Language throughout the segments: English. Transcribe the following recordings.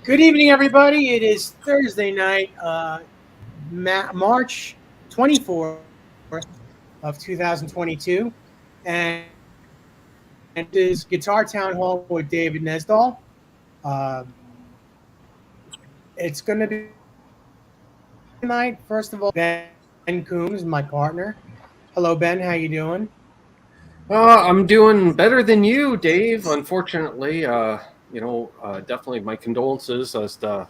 Good evening, everybody. It is Thursday night, March 24th of 2022, and it is Guitar Town Hall with David Nesdall. Uh, it's going to be tonight. First of all, Ben Coombs, my partner. Hello, Ben. How you doing? I'm doing better than you, Dave. Unfortunately, definitely my condolences as to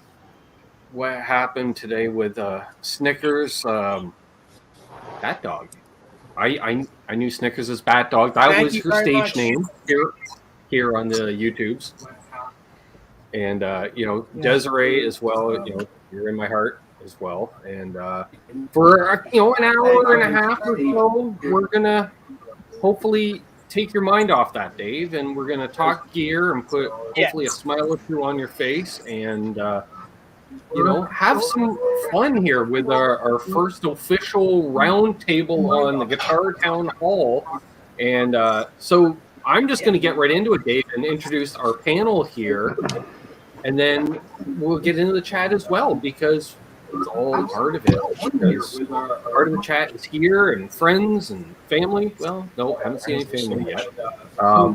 what happened today with Snickers. Bat Dog. I knew Snickers as Bat Dog. That Thank was you her very stage much. name here on the YouTubes. And Yeah. Desiree as well. You're in my heart as well. And for an hour and a half or so, we're gonna hopefully take your mind off that, Dave, and we're going to talk gear and put hopefully a smile or two on your face and have some fun here with our first official roundtable on the Guitar Town Hall. And so I'm just going to get right into it, Dave, and introduce our panel here, and then we'll get into the chat as well, because it's all part of it. Because part of the chat is here, and friends and family. Well, no, haven't seen any family yet.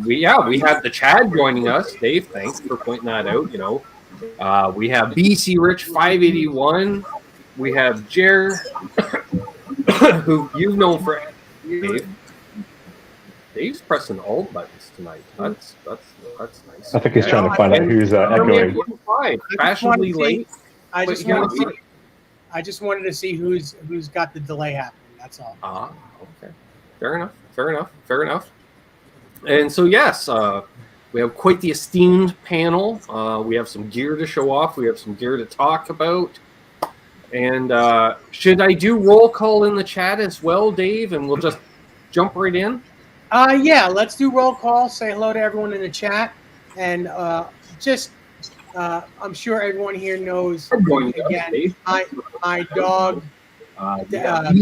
We have the Chad joining us. Dave, thanks for pointing that out. We have BC Rich 581. We have Jer, who you've known for Dave. Dave's pressing all buttons tonight. That's nice. I think he's trying to find out who's echoing. Fashionably late. I just wanted to see who's got the delay happening. That's all. Okay. Fair enough. And so, yes, we have quite the esteemed panel. We have some gear to show off. We have some gear to talk about. And should I do roll call in the chat as well, Dave? And we'll just jump right in? Yeah, let's do roll call. Say hello to everyone in the chat. And I'm sure everyone here knows, again, my dog,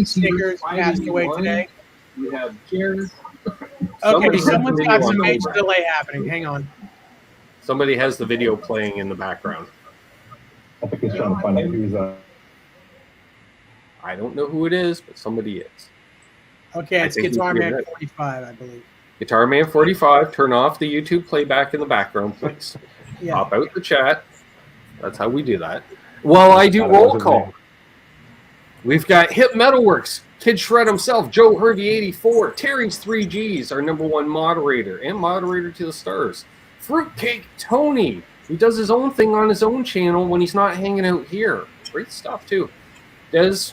Snickers, passed away today. We have Jared. Okay, someone's got some major delay happening. Hang on. Somebody has the video playing in the background. I think he's trying to find out who's I don't know who it is, but somebody is. Okay, it's Guitar Man 45, I believe. Guitar Man 45, turn off the YouTube playback in the background, please. Yeah. Pop out the chat. That's how we do that. Well, I do roll call. We've got Hip Metalworks, Kid Shred himself, Joe Hervey 84, Terry's 3Gs, our #1 moderator and moderator to the stars. Fruitcake Tony, who does his own thing on his own channel when he's not hanging out here. Great stuff, too. Des,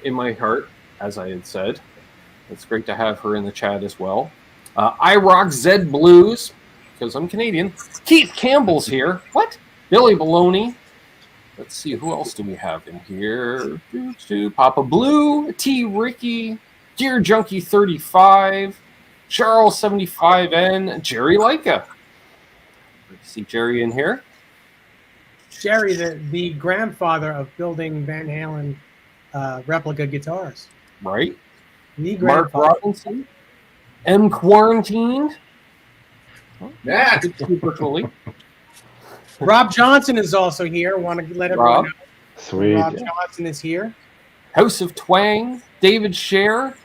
in my heart, as I had said. It's great to have her in the chat as well. I Rock Zed Blues, because I'm Canadian. Keith Campbell's here. What? Billy Baloney. Let's see, who else do we have in here? Papa Blue, T. Ricky, Gear Junkie 35, Charles 75N, Jerry Leica. Let's see Jerry in here. Jerry, the grandfather of building Van Halen replica guitars. Right. The Mark grandfather. Robinson, M. Quarantined. Yeah, virtually. Rob Johnson is also here. Want to let everyone know. Sweet. Rob Johnson is here. House of Twang, David Scher.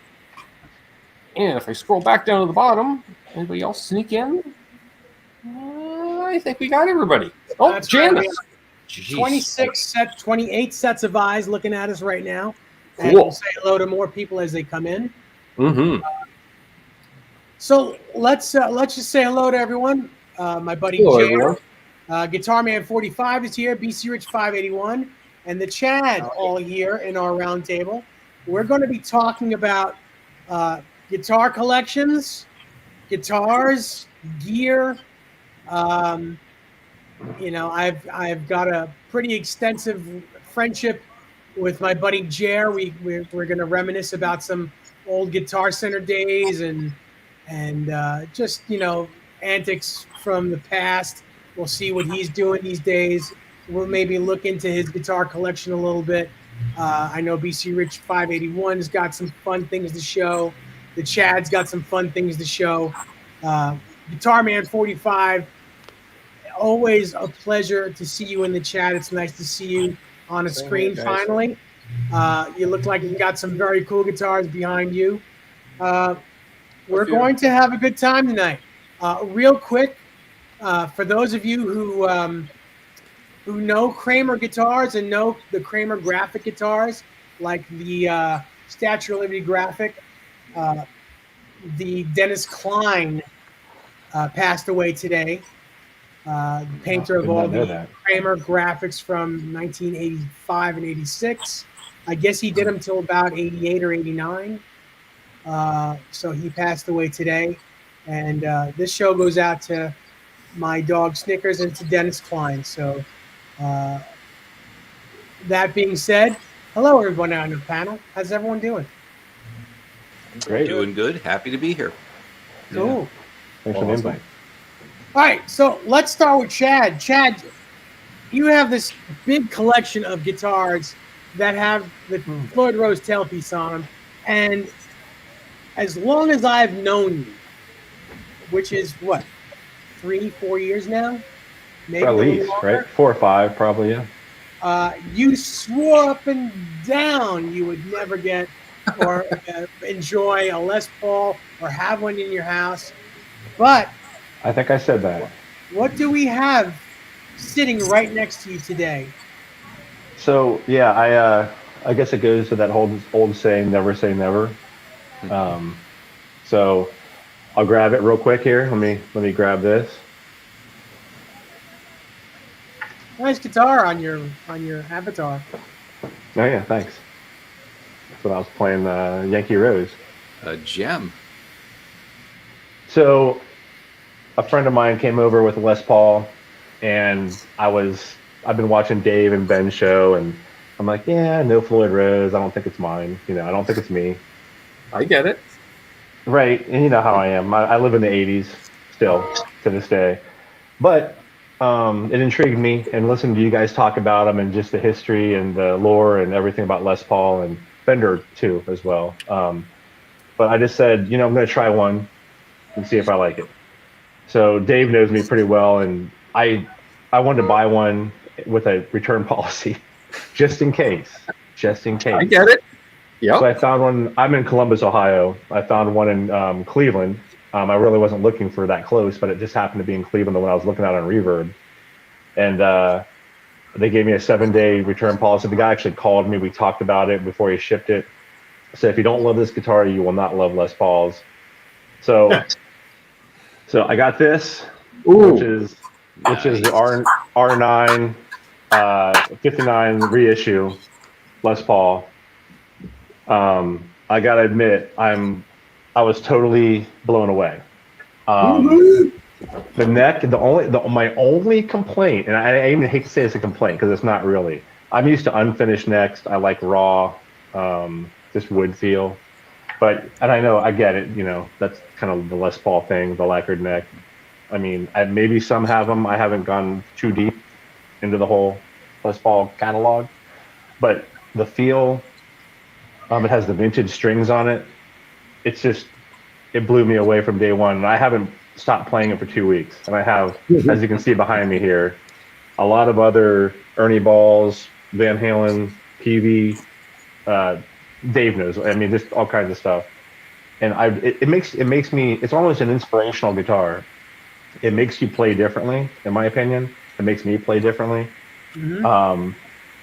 And if I scroll back down to the bottom, anybody else sneak in? I think we got everybody. Oh, That's Janice. Right. 28 sets of eyes looking at us right now. And Cool. we'll say hello to more people as they come in. Mm-hmm. So let's just say hello to everyone. My buddy Hello, Jer, everyone. Guitar Man 45 is here. BC Rich 581, and the Chad all here in our roundtable. We're going to be talking about guitar collections, guitars, gear. I've got a pretty extensive friendship with my buddy Jer. We're going to reminisce about some old Guitar Center days and just antics from the past. We'll see what he's doing these days. We'll maybe look into his guitar collection a little bit. I know BC Rich 581's got some fun things to show. The Chad's got some fun things to show. Guitar Man 45 always a pleasure to see you in the chat. It's nice to see you on a screen finally. You look like you got some very cool guitars behind you. We're going to have a good time tonight. Real quick, for those of you who know Kramer guitars and know the Kramer graphic guitars, like the Statue of Liberty graphic, the Dennis Klein passed away today. The painter of all the Kramer graphics from 1985 and 86. I guess he did them till about 88 or 89. So he passed away today. And this show goes out to my dog Snickers and to Dennis Klein. So that being said, hello everyone on the panel. How's everyone doing? Great. Doing good. Happy to be here. Cool. Yeah. Thanks for the invite. All right, so let's start with Chad. Chad, you have this big collection of guitars that have the Floyd Rose tailpiece on them, and as long as I've known you, which is what, 3-4 years now, maybe At least, right? 4 or 5, probably. Yeah. You swore up and down you would never get or enjoy a Les Paul or have one in your house, but I think I said that. what do we have sitting right next to you today? So yeah, I guess it goes to that old saying, never say never. So I'll grab it real quick here. Let me grab this. Nice guitar on your avatar. Oh yeah, thanks. So I was playing Yankee Rose. A gem. So a friend of mine came over with a Les Paul, and I've been watching Dave and Ben's show, and I'm like, yeah, no Floyd Rose. I don't think it's mine. I don't think it's me. I get it. Right, and you know how I am. I live in the 80s still to this day. But it intrigued me, and listening to you guys talk about them and just the history and the lore and everything about Les Paul and Fender too as well. But I just said, I'm going to try one and see if I like it. So Dave knows me pretty well, and I wanted to buy one with a return policy, just in case. I get it. Yeah. So I found one. I'm in Columbus, Ohio. I found one in Cleveland. I really wasn't looking for that close, but it just happened to be in Cleveland when I was looking at it on Reverb. And they gave me a 7-day return policy. The guy actually called me. We talked about it before he shipped it. So if you don't love this guitar, you will not love Les Pauls. So I got this, which is the R9 59 reissue Les Paul. I gotta admit, I was totally blown away. The neck, my only complaint, and I even hate to say it's a complaint because it's not really. I'm used to unfinished necks. I like raw, just wood feel. And I know, I get it. That's kind of the Les Paul thing, the lacquered neck. I mean, maybe some have them. I haven't gone too deep into the whole Les Paul catalog, but the feel. It has the vintage strings on it. It blew me away from day one. And I haven't stopped playing it for 2 weeks. And I have, as you can see behind me here, a lot of other Ernie Balls, Van Halen, PV, Dave knows. I mean, just all kinds of stuff. And it makes me, it's almost an inspirational guitar. It makes you play differently, in my opinion. It makes me play differently. Mm-hmm.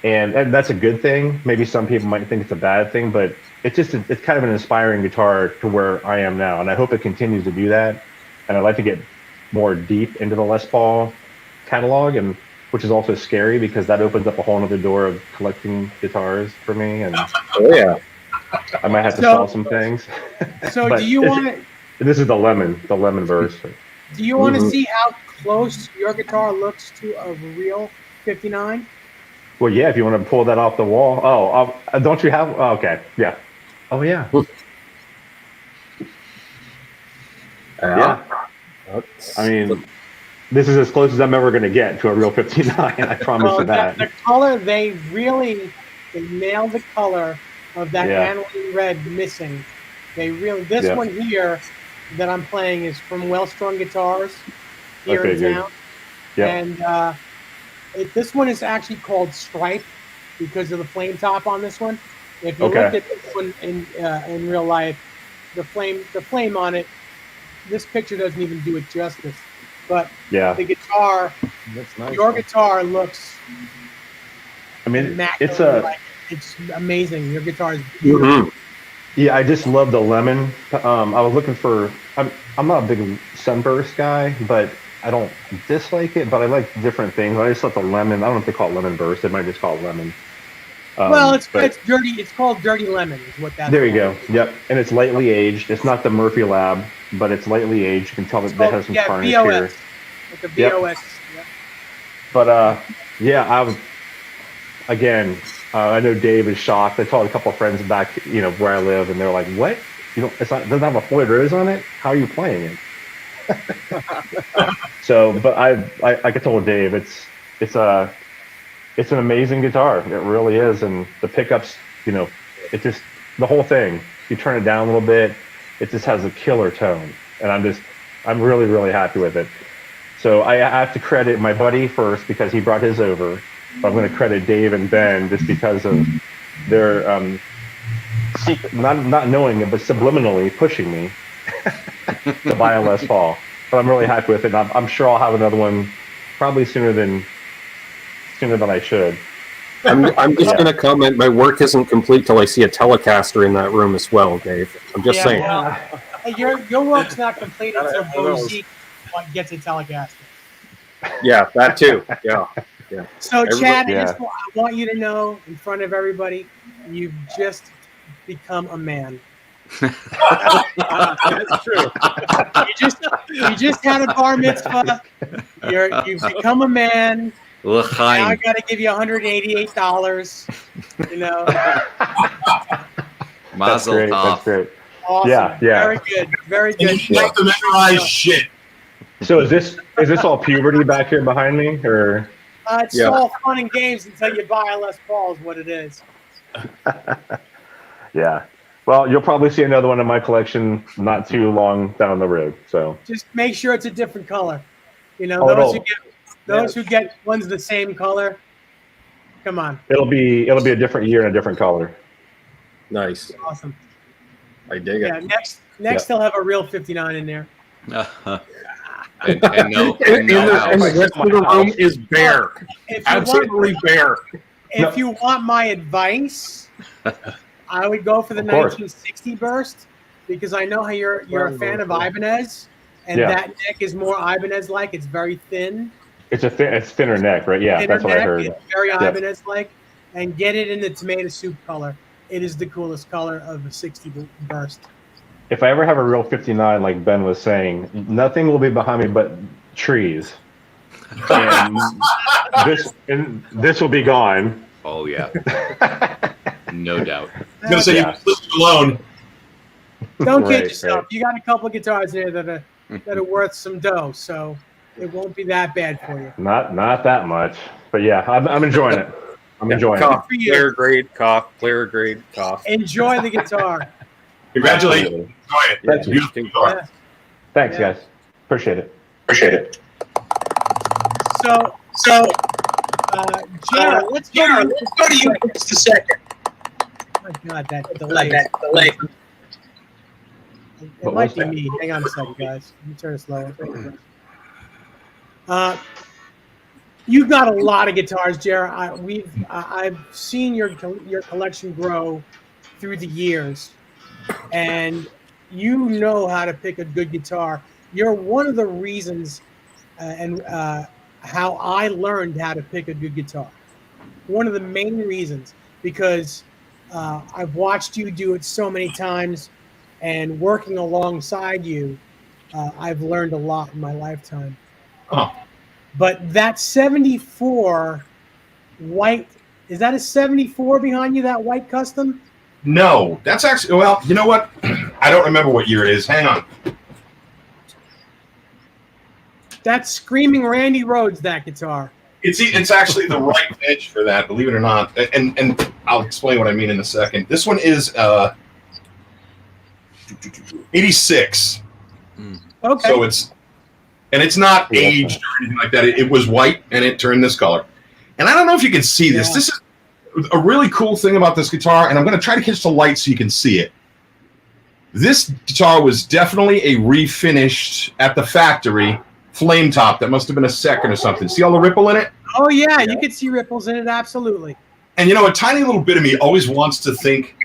And that's a good thing. Maybe some people might think it's a bad thing, but it's kind of an inspiring guitar to where I am now. And I hope it continues to do that. And I'd like to get more deep into the Les Paul catalog, and which is also scary because that opens up a whole other door of collecting guitars for me. And I might have to sell some things. So do you want to? This is the lemon verse. Do you want to see how close your guitar looks to a real 59? Well, yeah, if you want to pull that off the wall. Oh, don't you have? Oh, okay, yeah. Oh, yeah. Yeah. I mean, this is as close as I'm ever going to get to a real 59. I promise you that. The color, they nailed the color of that aniline red missing. This one here that I'm playing is from Well Strung Guitars here in town. Yep. And this one is actually called Stripe because of the flame top on this one. If you look at this one in real life, the flame on it, this picture doesn't even do it justice. But the guitar, That's nice. your guitar looks. I mean, immaculate. It's amazing. Your guitar is beautiful. Mm-hmm. Yeah, I just love the lemon. I was looking for. I'm not a big sunburst guy, but I don't dislike it. But I like different things. I just love the lemon. I don't know if they call it lemon burst. They might just call it lemon. Well, it's dirty. It's called Dirty Lemon, is what that's. There you called. go. Yep, and it's lightly aged. It's not the Murphy Lab, but it's lightly aged. You can tell that it has some tarnish BOS. here. Like a BOS. Yep. But I know Dave is shocked. I told a couple of friends back, where I live, and they're like, "What? It doesn't have a Floyd Rose on it? How are you playing it?" So, but like I told Dave, it's an amazing guitar. It really is, and the pickups, it just the whole thing. You turn it down a little bit, it just has a killer tone, and I'm really, really happy with it. So I have to credit my buddy first because he brought his over. But I'm going to credit Dave and Ben just because of their not knowing it, but subliminally pushing me to buy a Les Paul. But I'm really happy with it. And I'm sure I'll have another one probably sooner than I should. I'm just going to comment. My work isn't complete till I see a Telecaster in that room as well, Dave. I'm just saying. Well, your work's not complete until Bozique gets a Telecaster. Yeah, that too. Yeah. Yeah. So, Chad, I want you to know in front of everybody, you've just become a man. That's true. You just had a bar mitzvah. You've become a man. Now I got to give you $188. Mazel tov. That's great. Awesome. Yeah. Very good. Very good. And you have to memorize shit. So is this all puberty back here behind me, or? It's all fun and games until you buy a Les Paul is what it is. Yeah. Well, you'll probably see another one in my collection not too long down the road. So just make sure it's a different color. Those who get ones the same color. Come on. It'll be a different year and a different color. Nice. Awesome. I dig it. Yeah. Next they'll have a real 59 in there. And the rest of the room is bare. Absolutely bare. If you want my advice, I would go for the 1960 burst because I know how you're a fan of Ibanez, and that neck is more Ibanez-like. It's very thin. It's thinner neck, right? Yeah, that's what I heard. It's very Ibanez-like, and get it in the tomato soup color. It is the coolest color of a 60 burst. If I ever have a real 59, like Ben was saying, nothing will be behind me but trees. And this will be gone. Oh yeah, no doubt. I'm gonna say you listen alone. Don't kid yourself. Right. You got a couple of guitars there that are worth some dough, so it won't be that bad for you. Not that much, but yeah, I'm enjoying it. I'm enjoying it. Player grade cough. Player grade cough. Enjoy the guitar. Congratulations. Enjoy it. Thank you. Yeah. Thanks, guys. Appreciate it. So, Jared, let's go to you for just a second. Oh my God, that delay. It might be me. Hang on a second, guys. Let me turn this lower. You've got a lot of guitars, Jared. I've seen your collection grow through the years, and you know how to pick a good guitar. You're one of the reasons, how I learned how to pick a good guitar. One of the main reasons, because I've watched you do it so many times, and working alongside you, I've learned a lot in my lifetime. Oh. But that 74 white, is that a 74 behind you, that white custom? No, that's actually, well, you know what? I don't remember what year it is. Hang on. That's Screaming Randy Rhoads, that guitar. It's actually the right edge for that, believe it or not. And I'll explain what I mean in a second. This one is 86. Okay. So it's and it's not aged or anything like that. It was white, and it turned this color. And I don't know if you can see this. This is a really cool thing about this guitar, and I'm going to try to catch the light so you can see it. This guitar was definitely a refinished at the factory flame top that must have been a second or something. See all the ripple in it? Oh, yeah, you could see ripples in it, absolutely. And, a tiny little bit of me always wants to think,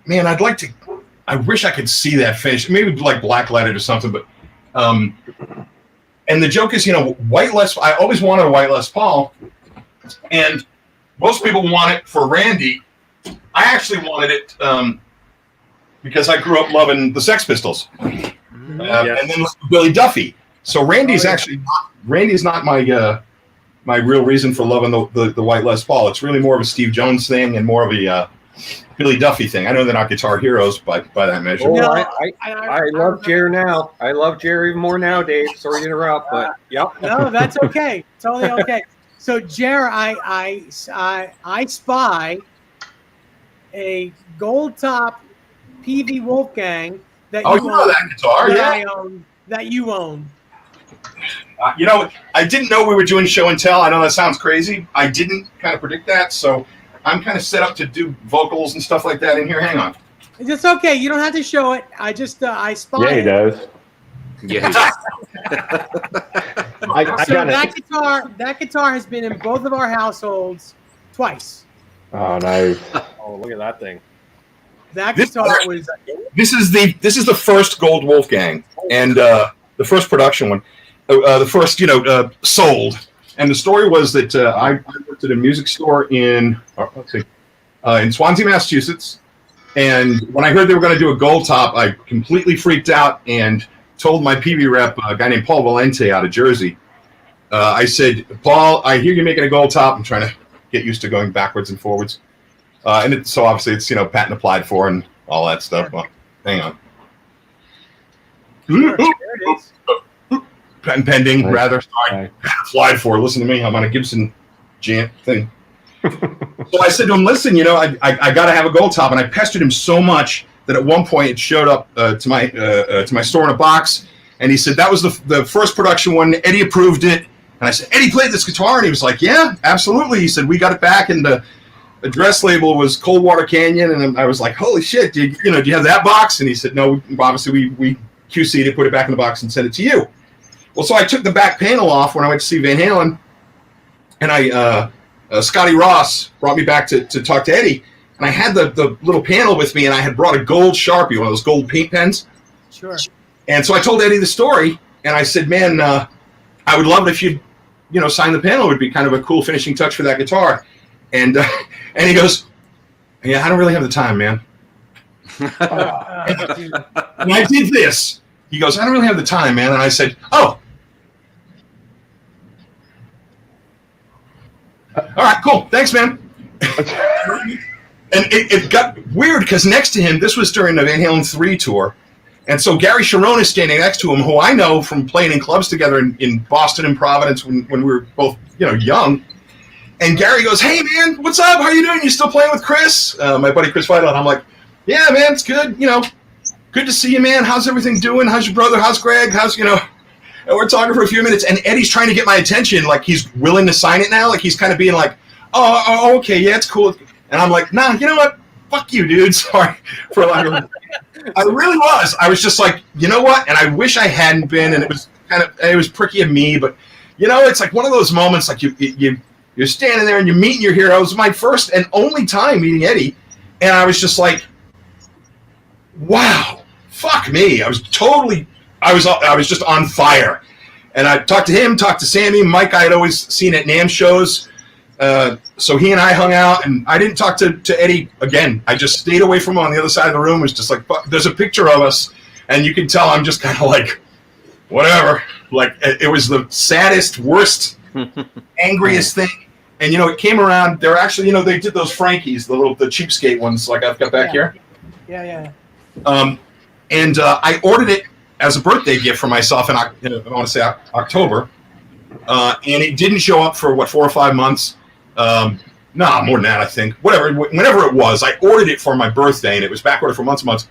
man, I wish I could see that finish. Maybe like blacklighted or something, but, and the joke is, white I always wanted a white Les Paul, and most people want it for Randy. I actually wanted it because I grew up loving the Sex Pistols, and then Billy Duffy. So Randy's Randy's not my real reason for loving the white Les Paul. It's really more of a Steve Jones thing and more of a Billy Duffy thing. I know they're not guitar heroes by that measure. Oh, I love Jer now. I love Jer even more now, Dave. Sorry to interrupt, but yep. No, that's okay. Totally okay. So, Jer, I spy a gold top PV Wolfgang that you own, that guitar, I own, that you own. I didn't know we were doing show and tell. I know that sounds crazy. I didn't kind of predict that, so I'm kind of set up to do vocals and stuff like that in here. Hang on. It's okay. You don't have to show it. I just I spy. Yeah, he does. Yeah. That guitar has been in both of our households twice. Oh, nice. Oh, look at that thing. That guitar was. This is the first gold Wolfgang, and the first production one, the first sold. And the story was that I worked at a music store in Swansea, Massachusetts, and when I heard they were going to do a gold top, I completely freaked out and told my PV rep, a guy named Paul Valente out of Jersey. I said, Paul, I hear you're making a gold top. I'm trying to get used to going backwards and forwards. So obviously it's, patent applied for and all that stuff. Well, hang on. There it is. Patent pending, Nice. rather. Sorry. Patent applied for. Listen to me. I'm on a Gibson Jant thing. So I said to him, listen, I got to have a gold top. And I pestered him so much that at one point it showed up to my store in a box. And he said, that was the first production one. Eddie approved it. And I said, Eddie played this guitar? And he was like, yeah, absolutely. He said, we got it back, and the address label was Coldwater Canyon. And I was like, holy shit, do you have that box? And he said, no, obviously we QC'd it, put it back in the box, and sent it to you. Well, so I took the back panel off when I went to see Van Halen, and Scotty Ross brought me back to talk to Eddie. And I had the little panel with me, and I had brought a gold Sharpie, one of those gold paint pens. Sure. And so I told Eddie the story, and I said, man, I would love it if you'd, sign the panel. It would be kind of a cool finishing touch for that guitar. And he goes, yeah, I don't really have the time, man. And I did this. He goes, I don't really have the time, man. And I said, oh. All right, cool. Thanks, man. And it got weird because next to him, this was during the Van Halen 3 tour. And so Gary Sharon is standing next to him, who I know from playing in clubs together in Boston and Providence when we were both, young. And Gary goes, hey, man, what's up? How you doing? You still playing with Chris? My buddy Chris Vidal. And I'm like, yeah, man, it's good. Good to see you, man. How's everything doing? How's your brother? How's Greg? And we're talking for a few minutes. And Eddie's trying to get my attention. Like, he's willing to sign it now. Like, he's kind of being like, oh, okay, yeah, it's cool. And I'm like, nah, you know what? Fuck you, dude. Sorry for lack of. I really was. I was just like, you know what? And I wish I hadn't been. And it was pricky of me. But, it's like one of those moments, like you're standing there and you're meeting your hero. It was my first and only time meeting Eddie. And I was just like, wow, fuck me. I was just on fire. And I talked to him, talked to Sammy. Mike I had always seen at NAMM shows. So he and I hung out, and I didn't talk to Eddie again. I just stayed away from him on the other side of the room. It was just like, there's a picture of us, and you can tell I'm just kind of like, whatever. Like, it was the saddest, worst, angriest thing. And, it came around. They were actually, they did those Frankies, the cheapskate ones, like I've got back here. Yeah. And I ordered it as a birthday gift for myself in, I want to say October. And it didn't show up for, 4 or 5 months. More than that, I think. Whenever it was, I ordered it for my birthday, and it was back ordered for months and months.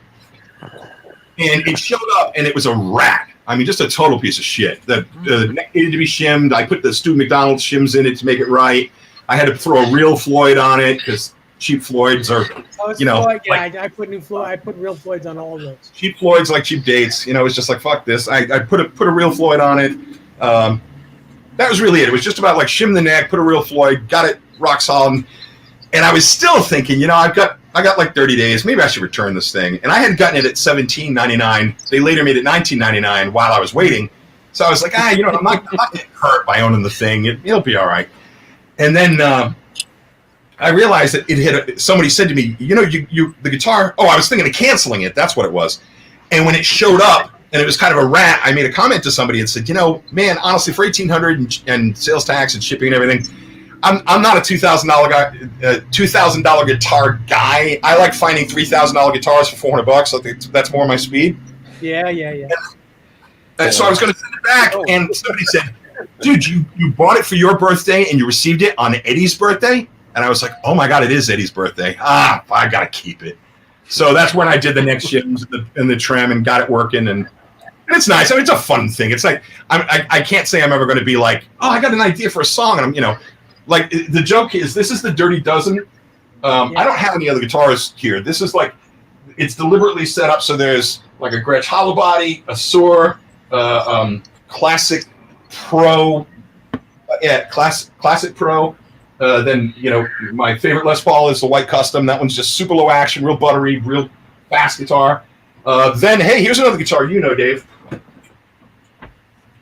And it showed up, and it was a rat. I mean, just a total piece of shit. The neck needed to be shimmed. I put the Stu McDonald shims in it to make it right. I had to throw a real Floyd on it because cheap Floyds are, Floyd, I put new Floyd. I put real Floyds on all of those. Cheap Floyds like cheap dates. It's just like, fuck this. I put a real Floyd on it. That was really it. It was just about like shim the neck, put a real Floyd, got it rock solid. And I was still thinking, I got like 30 days. Maybe I should return this thing. And I had gotten it at $17.99. They later made it $19.99 while I was waiting. So I was like, I'm not getting hurt by owning the thing. It'll be all right. And then I realized that it hit. Somebody said to me, the guitar. Oh, I was thinking of canceling it. That's what it was. And when it showed up, and it was kind of a rat, I made a comment to somebody and said, man, honestly, for $1,800 and sales tax and shipping and everything, I'm not a $2,000 guy, $2,000 guitar guy. I like finding $3,000 guitars for $400. I think that's more my speed. Yeah. And so I was going to send it back, and somebody said, dude, you bought it for your birthday and you received it on Eddie's birthday? And I was like, oh my God, it is Eddie's birthday. I got to keep it. So that's when I did the neck shims and the trim and got it working, and it's nice. I mean, it's a fun thing. It's like I can't say I'm ever going to be like, oh, I got an idea for a song, and I'm like the joke is this is the Dirty Dozen. I don't have any other guitars here. This is like it's deliberately set up so there's like a Gretsch hollow body, a Soar, Classic Pro, Classic Pro. Then my favorite Les Paul is the White Custom. That one's just super low action, real buttery, real fast guitar. Then hey, here's another guitar Dave.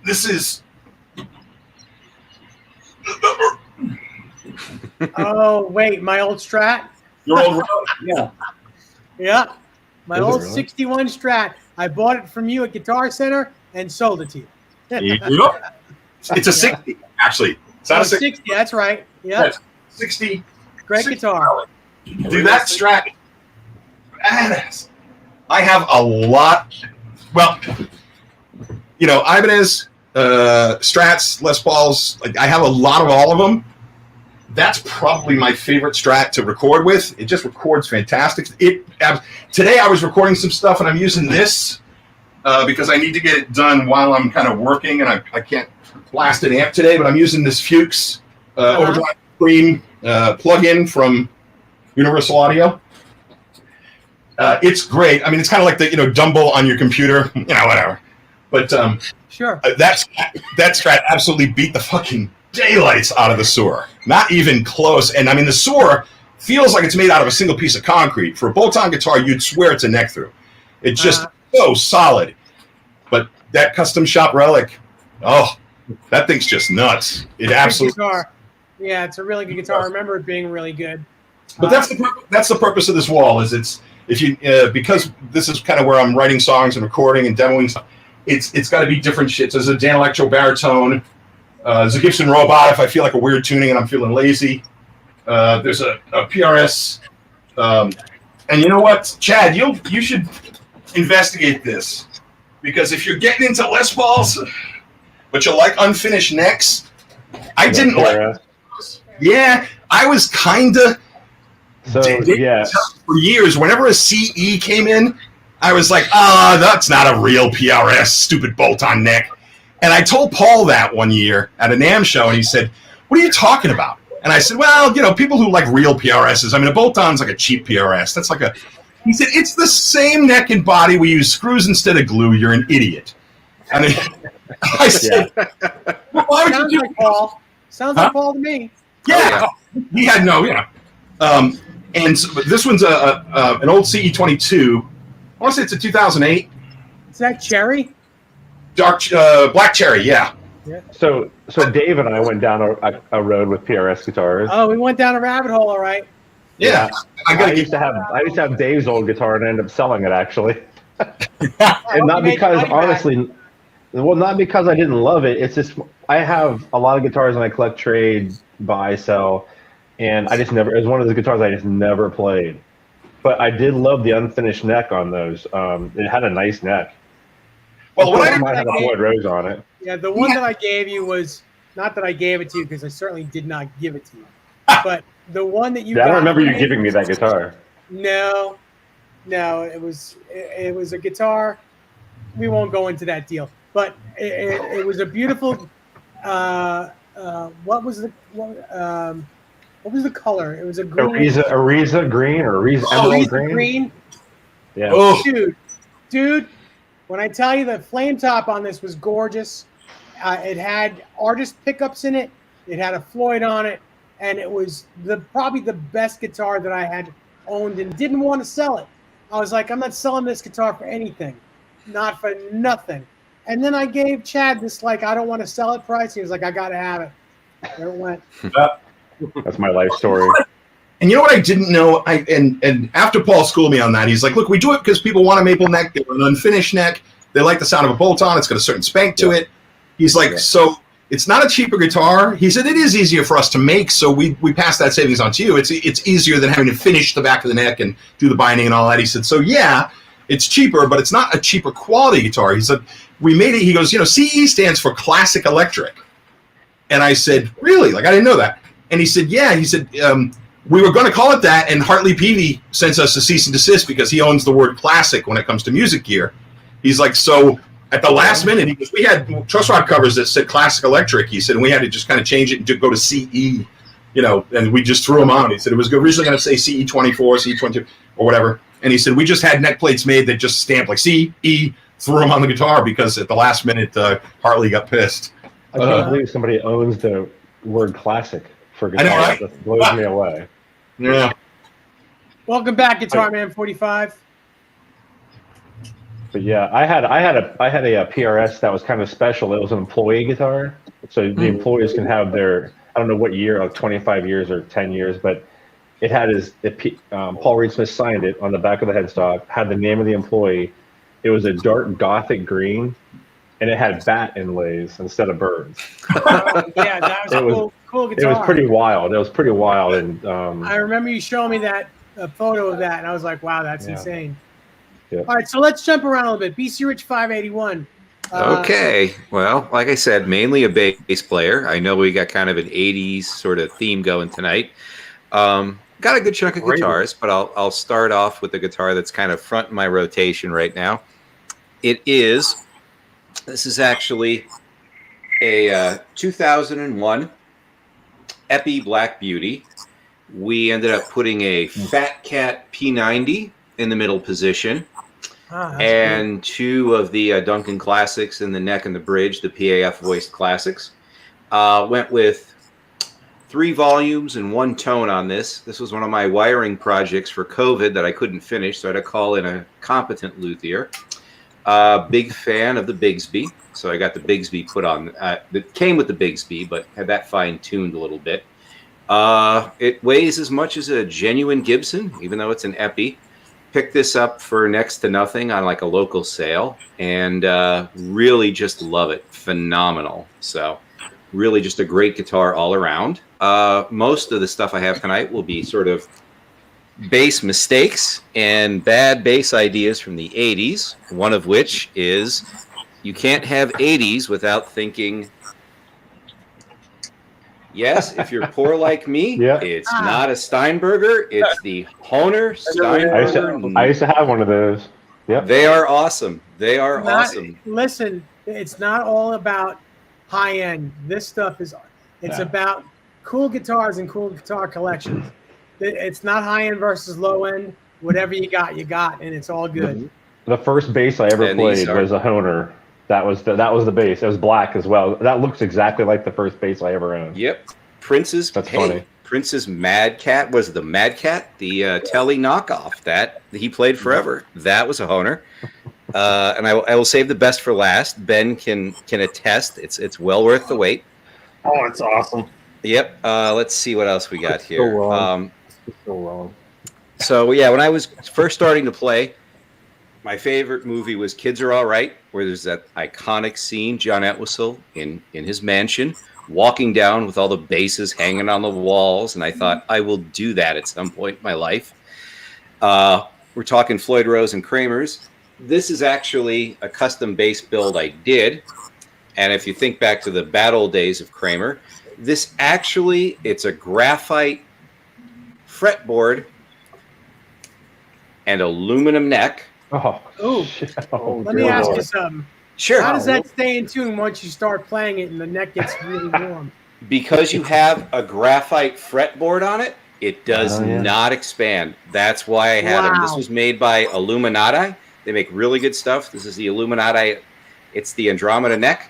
This is. Oh wait, my old Strat. Your old yeah. Yeah, my old really? 61 Strat. I bought it from you at Guitar Center and sold it to you. It's a 60 actually. It's not a 60. That's right. Yeah. 60. Great 60 guitar. Dude, that Strat. Badass. I have a lot. Well, Ibanez, Strats, Les Pauls. Like I have a lot of all of them. That's probably my favorite Strat to record with. It just records fantastic. Today I was recording some stuff and I'm using this because I need to get it done while I'm kind of working and I can't blast an amp today. But I'm using this Fuchs Overdrive Cream plug-in from Universal Audio. It's great. I mean, it's kind of like the Dumble on your computer, whatever. But sure, that Strat absolutely beat the fucking daylights out of the Soar. Not even close. And I mean, the Soar feels like it's made out of a single piece of concrete. For a bolt-on guitar, you'd swear it's a neck through. It's just so solid. But that Custom Shop Relic, that thing's just nuts. It absolutely. Guitar. Yeah, it's a really good guitar. I remember it being really good. But that's the purpose of this wall. Is because this is kind of where I'm writing songs and recording and demoing stuff. It's got to be different shit. So there's a Dan Electro baritone. There's a Gibson Robot if I feel like a weird tuning and I'm feeling lazy. There's a PRS. And you know what, Chad, you should investigate this. Because if you're getting into Les Pauls, but you like unfinished necks, I didn't like. Yeah, I was kind of. For years, whenever a CE came in, I was like, that's not a real PRS, stupid bolt-on neck. And I told Paul that one year at a NAMM show, and he said, what are you talking about? And I said, well, people who like real PRSs, I mean, a bolt-on's like a cheap PRS. That's like he said, it's the same neck and body. We use screws instead of glue. You're an idiot. And I said, well, why would you do like Paul? Sounds like Paul to me. Yeah. He had and so, this one's an old CE22. I want to say it's a 2008. Is that cherry? Black cherry, yeah. So Dave and I went down a road with PRS guitars. Oh, we went down a rabbit hole, all right. Yeah. I used to have Dave's old guitar and ended up selling it actually. And not because honestly, not because I didn't love it. It's just I have a lot of guitars and I collect, trade, buy, sell, and I just never. It was one of those guitars I just never played. But I did love the unfinished neck on those. It had a nice neck. Well, what I might have a Floyd Rose on it. Yeah, the one that I gave you was not that I gave it to you because I certainly did not give it to you. But the one that you got, I don't remember you giving me that guitar. No, it was a guitar. We won't go into that deal. but it was a beautiful. What was the color? It was a green. Ariza green or Ariza emerald green. Yeah. Oh, Dude, when I tell you the flame top on this was gorgeous, it had artist pickups in it. It had a Floyd on it, and it was probably the best guitar that I had owned and didn't want to sell it. I was like, I'm not selling this guitar for anything, not for nothing. And then I gave Chad this I don't want to sell it price. He was like, I got to have it. There it went. That's my life story. and you know what I didn't know? And after Paul schooled me on that, he's like, look, we do it because people want a maple neck. They want an unfinished neck. They like the sound of a bolt-on. It's got a certain spank to it. He's like, so it's not a cheaper guitar. He said it is easier for us to make, so we pass that savings on to you. It's easier than having to finish the back of the neck and do the binding and all that. He said, so yeah, it's cheaper, but it's not a cheaper quality guitar. He said, we made it. He goes, CE stands for Classic Electric. And I said, really? I didn't know that. And he said, yeah. He said, we were going to call it that, and Hartley Peavy sends us a cease and desist because he owns the word classic when it comes to music gear. He's like, so at the last minute, he goes, we had truss rod covers that said Classic Electric. He said, and we had to just kind of change it and go to CE, and we just threw them on. He said, it was originally going to say CE 24, CE 22, or whatever. And he said, we just had neck plates made that just stamped like CE, threw them on the guitar because at the last minute, Hartley got pissed. I can't believe somebody owns the word classic for guitar. I know, right? That blows me away. Yeah. Welcome back, Guitar Man 45. But yeah, I had a PRS that was kind of special. It was an employee guitar, so the employees can have their, I don't know what year, 25 years or 10 years, but it had Paul Reed Smith signed it on the back of the headstock, had the name of the employee. It was a dark gothic green, and it had bat inlays instead of birds. Yeah, that was cool guitar. It was pretty wild. And I remember you showing me a photo of that, and I was like, wow, that's insane. Yeah. All right, so let's jump around a little bit. BC Rich 581. Okay. Well, like I said, mainly a bass player. I know we got kind of an 80s sort of theme going tonight. Got a good chunk of guitars, but I'll start off with the guitar that's kind of front in my rotation right now. This is actually a 2001 Epi Black Beauty. We ended up putting a Fat Cat P90 in the middle position. And cool. 2 of the Duncan Classics in the neck and the bridge, the PAF voiced classics. Went with 3 volumes and 1 tone on this. This was one of my wiring projects for COVID that I couldn't finish, so I had to call in a competent luthier. Big fan of the Bigsby, so I got the Bigsby put on. It came with the Bigsby, but had that fine-tuned a little bit. It weighs as much as a genuine Gibson, even though it's an Epi. Picked this up for next to nothing on a local sale, and really just love it. Phenomenal. So really just a great guitar all around. Most of the stuff I have tonight will be sort of bass mistakes and bad bass ideas from the 80s, one of which is you can't have 80s without thinking, yes, if you're poor like me, it's not a Steinberger, it's the Hohner Steinberger. I used to have one of those. Yep. They are awesome. They are awesome. Listen, it's not all about high end. This stuff it's about cool guitars and cool guitar collections. It's not high end versus low end. Whatever you got, and it's all good. The first bass I ever played was a Hohner. That was the bass. It was black as well. That looks exactly like the first bass I ever owned. Yep. Prince's Mad Cat was the Mad Cat, the Telly knockoff that he played forever. That was a Hohner. And I will save the best for last. Ben can attest. It's well worth the wait. Oh, it's awesome. Yep. Let's see what else we got here. So wrong. So yeah, when I was first starting to play, my favorite movie was Kids Are All Right, where there's that iconic scene, John Entwistle in his mansion, walking down with all the basses hanging on the walls, and I thought, I will do that at some point in my life. We're talking Floyd Rose and Kramer's. This is actually a custom bass build I did, and if you think back to the bad old days of Kramer, it's a graphite fretboard and aluminum neck. Let me ask you something. Sure. How does that stay in tune once you start playing it and the neck gets really warm? Because you have a graphite fretboard on it, it does Oh, yeah. not expand. That's why I had them. This Wow. was made by Illuminati. They make really good stuff. This is the Illuminati. It's the Andromeda neck.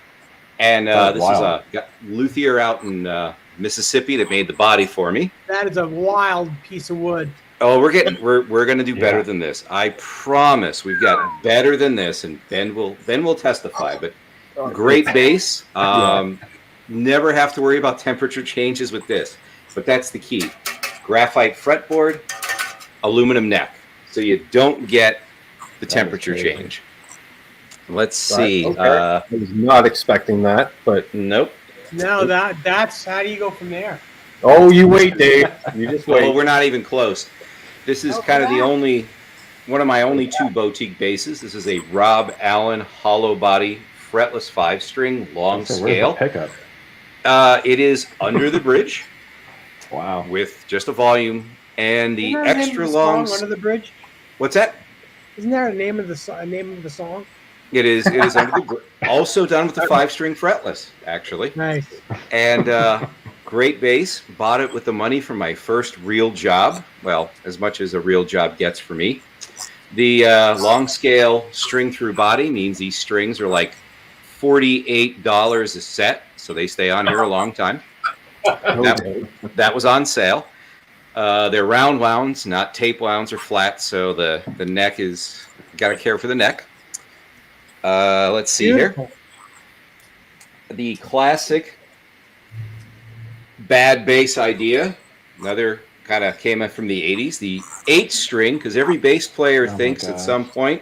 And this is a luthier out in Mississippi that made the body for me. That is a wild piece of wood. Oh, we're going to do better than this. I promise. We've got better than this, and Ben will testify. But great bass. Never have to worry about temperature changes with this. But that's the key. Graphite fretboard, aluminum neck. So you don't get the temperature change. Let's see. Okay. I was not expecting that, but Nope. No, that's how do you go from there? oh, you wait, Dave. You just Well, wait. we're not even close. This is kind of one of my only two boutique basses. This is a Rob Allen hollow body fretless 5-string long So where's scale. the pickup? It is under the bridge Wow. with just a volume and the Isn't that extra name of the long. song, Under the Bridge? What's that? Isn't there a name of the song? It is under the bridge. Also done with the 5-string fretless, actually. Nice. And great bass. Bought it with the money from my first real job. Well, as much as a real job gets for me. The long scale string through body means these strings are like $48 a set, so they stay on here a long time. That was on sale. They're round wounds, not tape wounds or flat, so the neck is, got to care for the neck. Let's see Beautiful. here. The classic bad bass idea, another kind of came in from the 80s, the 8-string, because every bass player thinks at some point,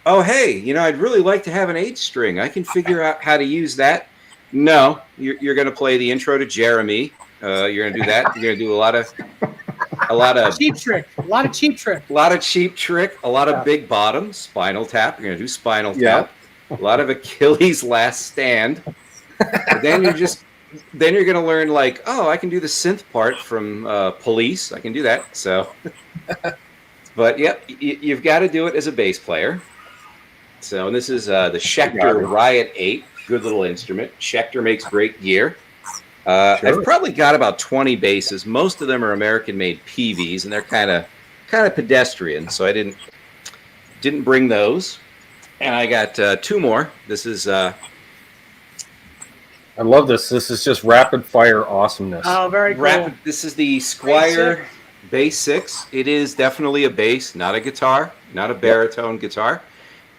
oh, hey, I'd really like to have an 8-string. I can figure out how to use that. No, you're going to play the intro to Jeremy. You're going to do that. You're going to do a lot of Cheap trick. A lot of cheap trick. a lot of cheap trick, a lot of big bottom, Spinal Tap. You're going to do Spinal Tap. A lot of Achilles Last Stand. But then you're going to learn like, oh, I can do the synth part from Police. I can do that. So, but yep, you've got to do it as a bass player. So, and this is the Schecter Riot 8. Good little instrument. Schecter makes great gear. I've probably got about 20 basses. Most of them are American-made PVs, and they're kind of pedestrian. So I didn't bring those. And I got 2 more. This is I love this. This is just rapid fire awesomeness. Oh, very cool. This is the Squire Bass 6. It is definitely a bass, not a guitar, not a baritone guitar.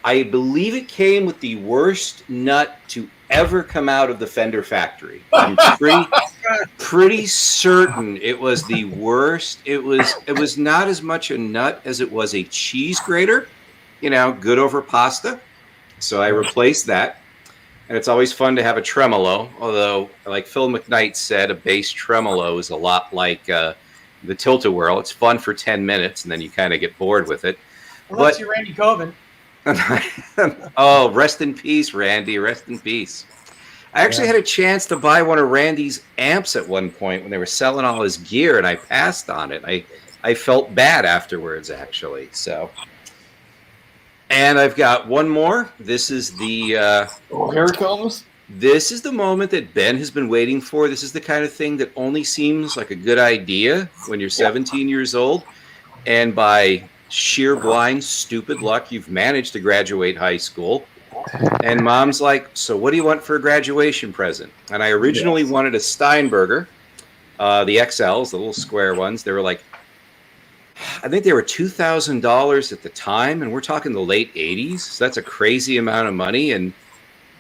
I believe it came with the worst nut to ever come out of the Fender factory. I'm pretty certain it was the worst. It was not as much a nut as it was a cheese grater, good over pasta. So I replaced that. And it's always fun to have a tremolo, although, like Phil McKnight said, a bass tremolo is a lot like the tilt-a-whirl. It's fun for 10 minutes, and then you kind of get bored with it. Unless you're Randy Coven. Oh, rest in peace, Randy. Rest in peace. I actually had a chance to buy one of Randy's amps at one point when they were selling all his gear, and I passed on it. I felt bad afterwards, actually. So, and I've got one more. This is the here it comes. This is the moment that Ben has been waiting for. This is the kind of thing that only seems like a good idea when you're 17 years old, and by sheer blind, stupid luck, you've managed to graduate high school. And Mom's like, so what do you want for a graduation present? And I originally wanted a Steinberger, the XLs, the little square ones. They were like, I think they were $2,000 at the time, and we're talking the late 80s. So that's a crazy amount of money. And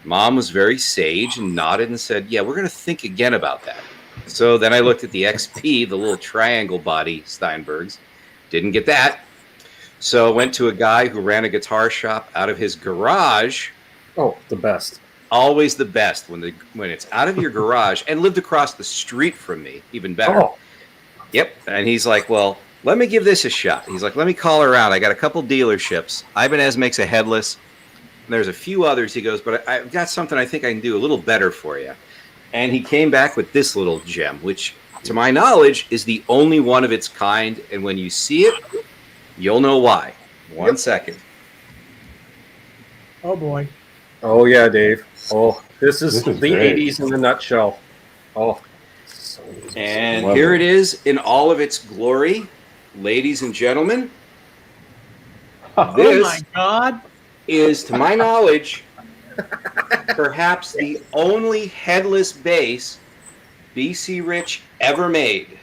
Mom was very sage and nodded and said, yeah, we're going to think again about that. So then I looked at the XP, the little triangle body Steinbergs. Didn't get that. So I went to a guy who ran a guitar shop out of his garage. Oh, the best. Always the best when it's out of your garage, and lived across the street from me, even better. Oh. Yep. And he's like, well, let me give this a shot. He's like, let me call around. I got a couple dealerships. Ibanez makes a headless. There's a few others. He goes, but I've got something I think I can do a little better for you. And he came back with this little gem, which, to my knowledge, is the only one of its kind. And when you see it, you'll know why. One second. Oh boy. Oh yeah, Dave. Oh, this is This is the great. 80s in a nutshell. Oh. And Love here it. it is in all of its glory, ladies and gentlemen. Oh This my God! is, to my knowledge, perhaps the only headless bass BC Rich ever made.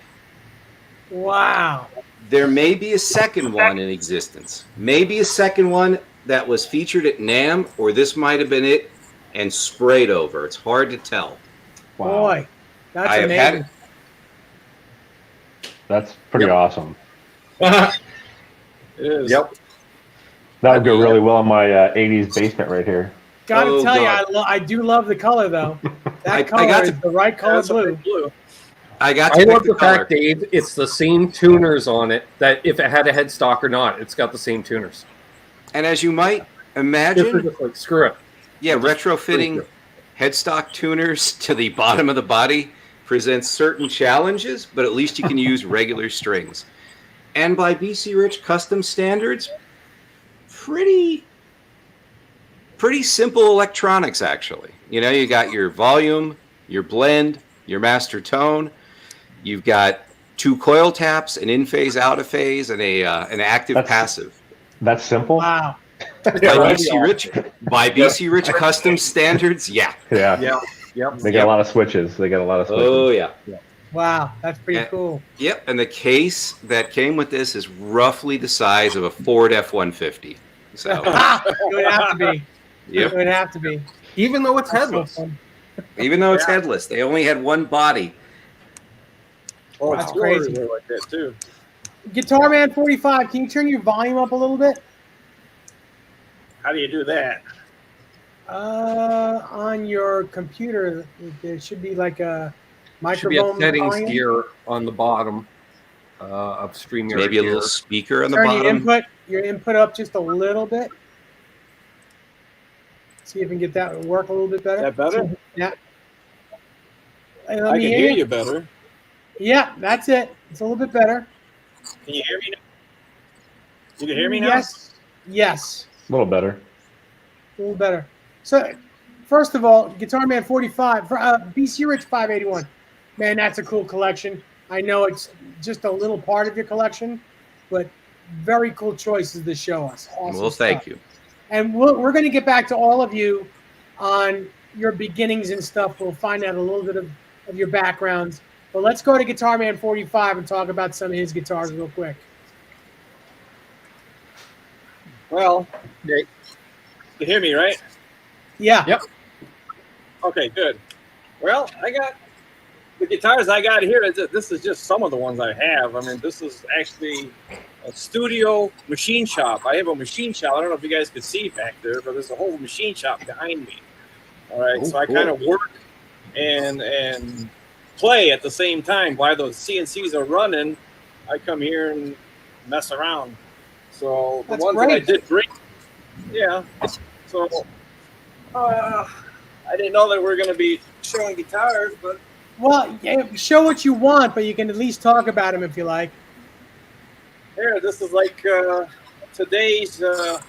Wow. There may be a second one in existence. Maybe a second one that was featured at NAMM, or this might have been it and sprayed over. It's hard to tell. Wow. Boy, that's I have amazing. had it. That's pretty Yep. awesome. Uh, It is. Yep. That would go really well in my 80s basement right here. Gotta Oh, tell God. you, I do love the color though. That I color got is to- the right color That's a blue. big blue. I got to I pick love the the color. fact, Dave, it's the same tuners on it, that if it had a headstock or not, it's got the same tuners. And as you might This imagine, is just like, screw it. yeah, retrofitting headstock tuners to the bottom of the body presents certain challenges, but at least you can use regular strings. And by BC Rich custom standards, pretty simple electronics, actually. You know, you got your volume, your blend, your master tone. You've got 2 coil taps, an in-phase, out-of-phase, and an active passive. That's simple. Wow. By BC Rich custom standards, yeah. Yeah. Yeah. Yep. They got a lot of switches. They got a lot of switches. Oh, yeah. Wow. That's pretty Yeah. cool. Yep, and the case that came with this is roughly the size of a Ford F-150. So, It would have to be. yep. It would have to be. Even though it's That's so headless. fun. Even though it's headless, they only had one body. Oh, That's it's crazy. crazy. Like that too. Guitar Man 45, can you turn your volume up a little bit? How do you do that? On your computer, there should be like a Should be a microphone settings volume. gear on the bottom of StreamYard. Maybe a little gear. speaker on the Turn bottom. your input up just a little bit. See if we can get that to work a little bit better. That better? Yeah. Hey, let I me can hear you better. Yeah, that's it. It's a little bit better. Can you hear me now? You can hear me now? Yes. Yes. A little better. A little better. So, first of all, Guitar Man 45, BC Rich 581. Man, that's a cool collection. I know it's just a little part of your collection, but very cool choices to show us. Awesome Well, thank stuff. you. And we're going to get back to all of you on your beginnings and stuff. We'll find out a little bit of your backgrounds. But let's go to Guitar Man 45 and talk about some of his guitars real quick. Well, you hear me, right? Yeah. Yep. Okay, good. Well, I got the guitars I got here. This is just some of the ones I have. I mean, this is actually a studio machine shop. I have a machine shop. I don't know if you guys could see back there, but there's a whole machine shop behind me. All right, so I kind of work and play at the same time. While those CNCs are running, I come here and mess around. So the That's ones that I great. did bring, yeah. So I didn't know that we were going to be showing guitars, but Well, yeah, show what you want, but you can at least talk about them if you like. here, this is like today's or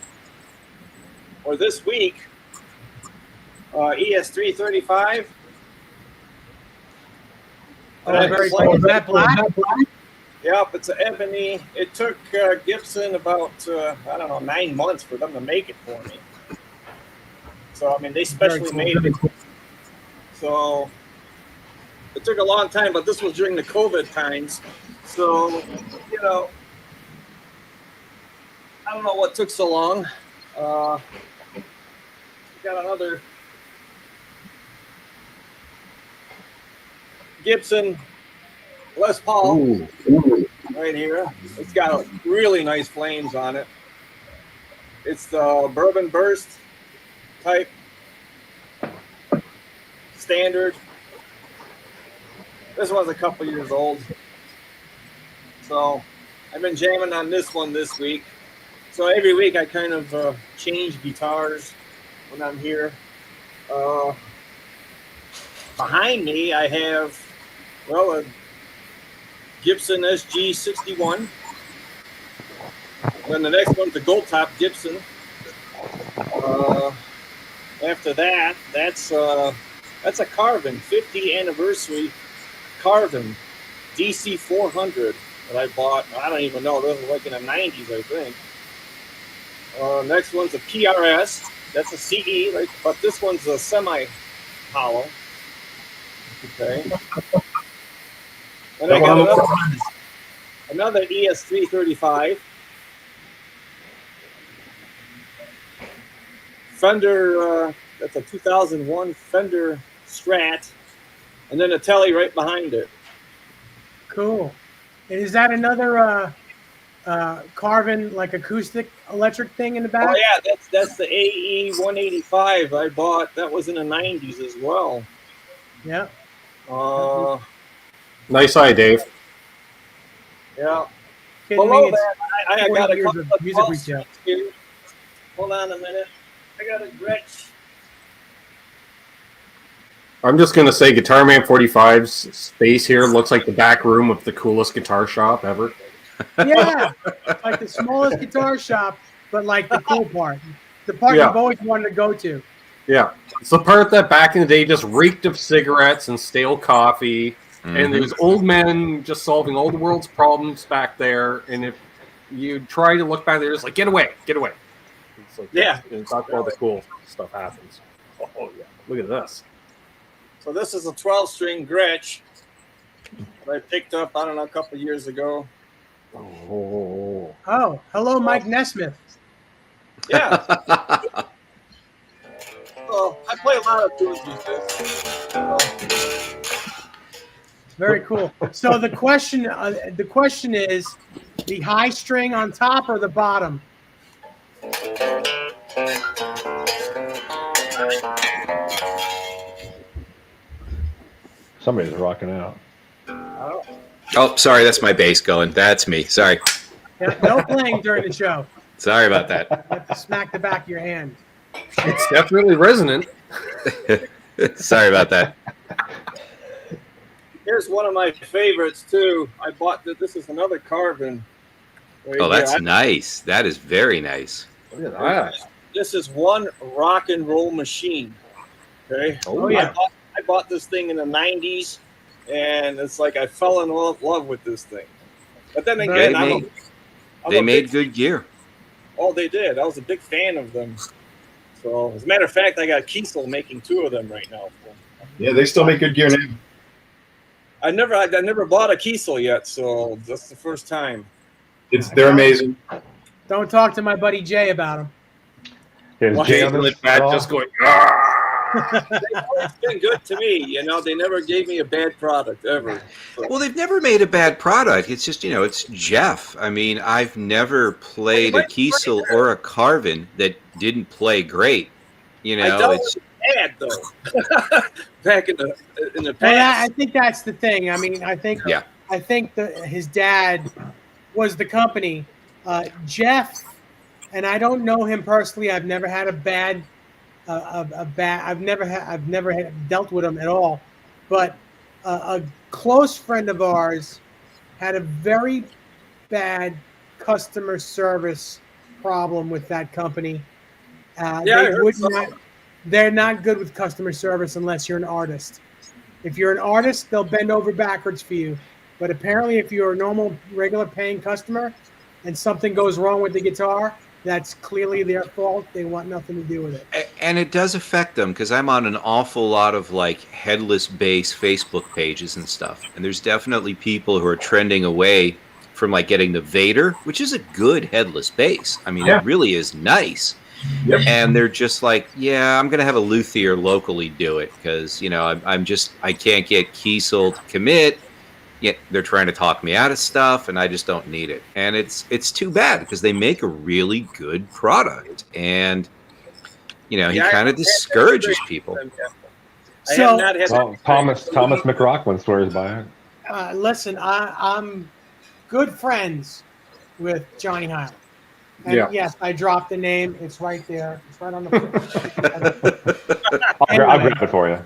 this week ES335. Oh, very cool. Is that black? Yep, it's an ebony. It took Gibson about, 9 months for them to make it for me. So, I mean, they specially made it. So, it took a long time, but this was during the COVID times. So, I don't know what took so long. Got another Gibson Les Paul right here. It's got really nice flames on it. It's the Bourbon Burst type standard. This one's a couple years old. So I've been jamming on this one this week. So every week I kind of change guitars when I'm here. Behind me I have, a Gibson SG61. Then the next one's the Gold Top Gibson. After that, that's a Carvin 50 anniversary Carvin DC 400 that I bought. I don't even know. This was like in the 90s, I think. Next one's a PRS. That's a CE, right? But this one's a semi-hollow. Okay. And I got another ES335. Fender, that's a 2001 Fender Strat. And then a Telly right behind it. Cool. And is that another Carvin, like acoustic electric thing in the back? Oh yeah, that's the AE 185 I bought. That was in the 90s as well. Yeah. Nice eye, Dave. Yeah. Kidding Below me, it's that, I 40 got a years couple of of music pulse retail. here. Hold on a minute. I got a Gretsch. I'm just going to say Guitar Man 45's space here looks like the back room of the coolest guitar shop ever. Yeah. Like the smallest guitar shop, but like the cool part. The part Yeah. you've always wanted to go to. Yeah. It's the part that back in the day just reeked of cigarettes and stale coffee. And there's old men just solving all the world's problems back there. And if you try to look back there, it's like, get away, get away. It's like, Yeah. And that's where all the cool stuff happens. Oh, yeah. Look at this. So this is a 12-string Gretsch that I picked up, I don't know, a couple of years ago. Oh. Oh, hello, Mike Nesmith. Yeah. Well, I play a lot of tunes these days. Very cool. So the question is, the high string on top or the bottom? Somebody's rocking out. Oh, sorry, that's my bass going. That's me. Sorry. Yeah, no playing during the show. Sorry about that. You have to smack the back of your hand. It's definitely resonant. Sorry about that. Here's one of my favorites, too. I bought this is another Carvin. Oh, that's nice. That is very nice. Look at that. This is one rock and roll machine. Okay. Oh, yeah. I bought this thing in the 90s, and it's like I fell in love with this thing. But then again, They made good gear. Oh, they did. I was a big fan of them. So, as a matter of fact, I got Kiesel making 2 of them right now. Yeah, they still make good gear now. I never bought a Kiesel yet, so that's the first time. They're amazing. Don't talk to my buddy Jay about him. Is Jay on this at all? Just going, "Ah!" They've always been good to me. You know, they never gave me a bad product ever. So, Well, they've never made a bad product. It's just, it's Jeff. I mean, I've never played a Kiesel or a Carvin that didn't play great. I dealt with bad though. Back in the Well, past. I think that's the thing. I mean, I think his dad was the company. Jeff, and I don't know him personally. I've never had I've never dealt with him at all. But a close friend of ours had a very bad customer service problem with that company. They're not good with customer service unless you're an artist. If you're an artist, they'll bend over backwards for you. But apparently, if you're a normal, regular paying customer and something goes wrong with the guitar, that's clearly their fault. They want nothing to do with it. And it does affect them because I'm on an awful lot of like headless bass Facebook pages and stuff. And there's definitely people who are trending away from like getting the Vader, which is a good headless bass. I mean, It really is nice. Yep. And they're just like, I'm going to have a luthier locally do it because, I can't get Kiesel to commit. Yet they're trying to talk me out of stuff, and I just don't need it. And it's too bad because they make a really good product, and he kind of discourages people. So, Thomas McRockman swears by it. Listen, I'm good friends with Johnny Highland. And yes, I dropped the name. It's right there. It's right on the. I'll grab it for you.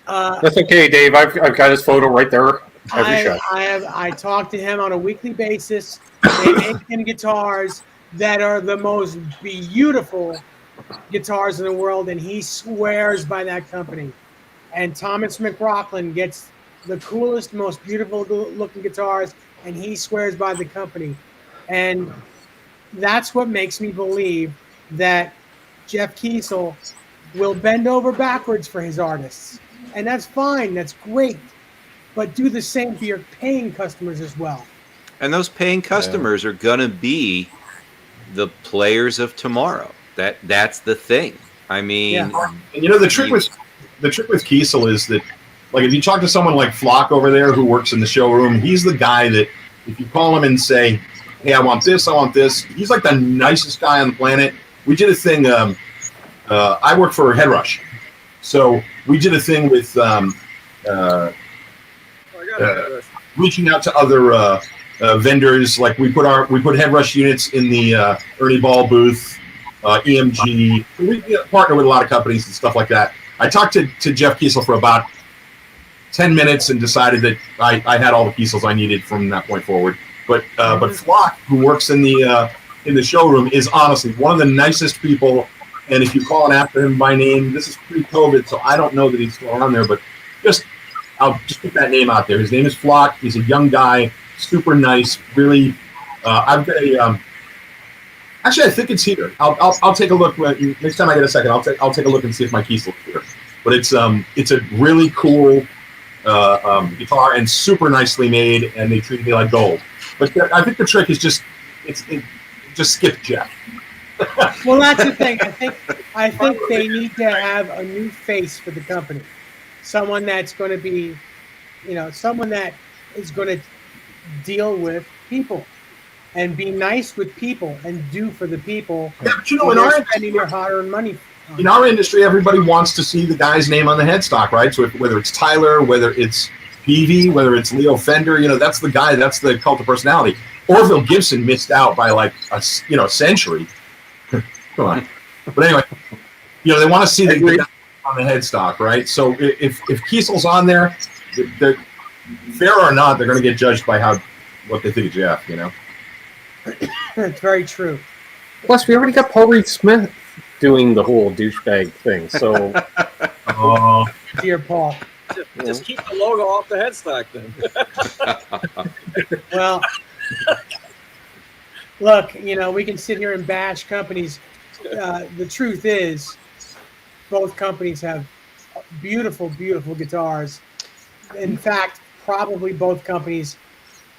That's okay, Dave. I've got his photo right there. I talk to him on a weekly basis. They make him guitars that are the most beautiful guitars in the world, and he swears by that company. And Thomas McLaughlin gets the coolest, most beautiful looking guitars, and he swears by the company. And that's what makes me believe that Jeff Kiesel will bend over backwards for his artists. And that's fine. That's great. But do the same for your paying customers as well. And those paying customers are going to be the players of tomorrow. That's the thing. I mean, and the trick with Kiesel is that, like, if you talk to someone like Flock over there who works in the showroom, he's the guy that if you call him and say, "Hey, I want this," he's like the nicest guy on the planet. We did a thing. I work for Headrush, so we did a thing with reaching out to other vendors. Like we put Headrush units in the Ernie Ball booth. EMG. We partner with a lot of companies and stuff like that. I talked to Jeff Kiesel for about 10 minutes and decided that I had all the Kiesels I needed from that point forward. But Flock, who works in the showroom, is honestly one of the nicest people. And if you call and after him by name, this is pre-COVID, so I don't know that he's still on there. But I'll just put that name out there. His name is Flock. He's a young guy, super nice. Really, I've got a. Actually, I think it's here. I'll take a look next time I get a second. I'll take a look and see if my Kiesel's here. But it's a really cool guitar and super nicely made, and they treat me like gold. But I think the trick is just skip Jeff. Well, that's the thing. I think they need to have a new face for the company. Someone that's going to be, someone that is going to deal with people. And be nice with people and do for the people. Yeah, but in our spending their hard-earned money. In our industry, everybody wants to see the guy's name on the headstock, right? So whether it's Tyler, whether it's Peavy, whether it's Leo Fender, that's the guy. That's the cult of personality. Orville Gibson missed out by like a century. Come on. But anyway, they want to see the guy on the headstock, right? So if Kiesel's on there, they're fair or not, they're going to get judged by what they think of Jeff. It's very true. Plus, we already got Paul Reed Smith doing the whole douchebag thing. So, Dear Paul, just keep the logo off the headstock then. Well, look, we can sit here and bash companies. The truth is, both companies have beautiful, beautiful guitars. In fact, probably both companies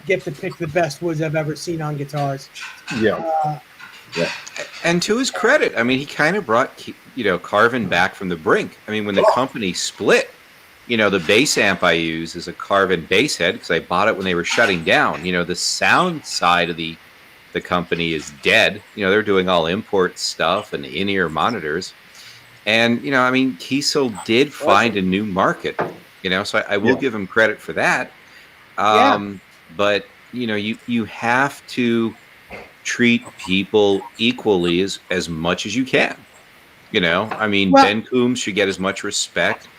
get to pick the best woods I've ever seen on guitars. Yeah. And to his credit, I mean, he kind of brought, Carvin back from the brink. I mean, when the company split, the bass amp I use is a Carvin bass head because I bought it when they were shutting down. The sound side of the company is dead. They're doing all import stuff and in-ear monitors. And, Kiesel did find a new market, so I will give him credit for that. But you have to treat people equally as much as you can. Ben Coombs should get as much respect,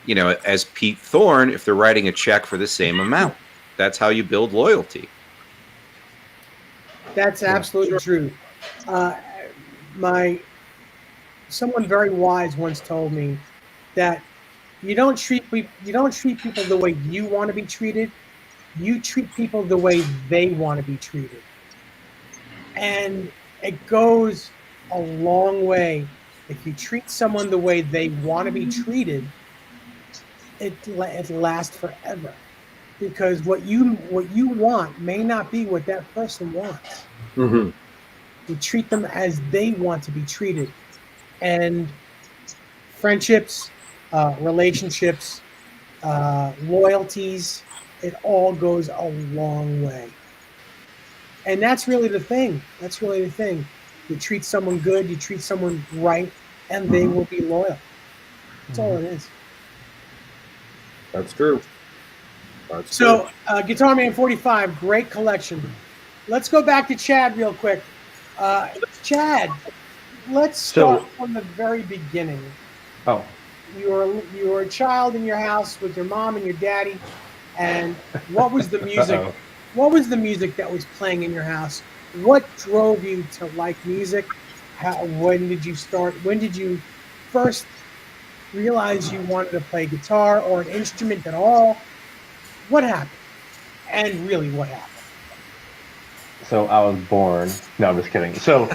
as Pete Thorne if they're writing a check for the same amount. That's how you build loyalty. That's absolutely true. Someone very wise once told me that you don't treat people the way you want to be treated. You treat people the way they want to be treated. And it goes a long way. If you treat someone the way they want to be treated, it lasts forever. Because what you want may not be what that person wants. Mm-hmm. You treat them as they want to be treated. And friendships, relationships, loyalties, it all goes a long way. And that's really the thing. You treat someone good, you treat someone right, and they will be loyal. That's all it is. That's true. So, Guitar Man 45, great collection. Let's go back to Chad real quick. Chad, let's start from the very beginning. Oh. You were a child in your house with your mom and your daddy. And what was the music? What was the music that was playing in your house? What drove you to like music? when did you start? When did you first realize you wanted to play guitar or an instrument at all? What happened? And really, what happened? So I was born. No, I'm just kidding. So,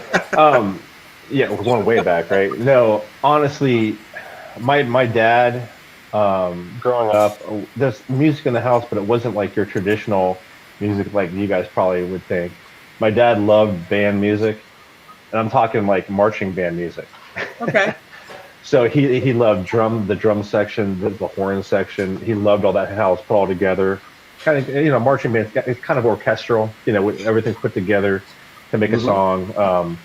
yeah, we're going way back, right? No, honestly, my dad, growing up, there's music in the house, but it wasn't like your traditional music like you guys probably would think. My dad loved band music, and I'm talking like marching band music. Okay. So he loved the drum section, the horn section. He loved all that house put all together. Kind of, marching band. It's kind of orchestral, with everything put together to make a song.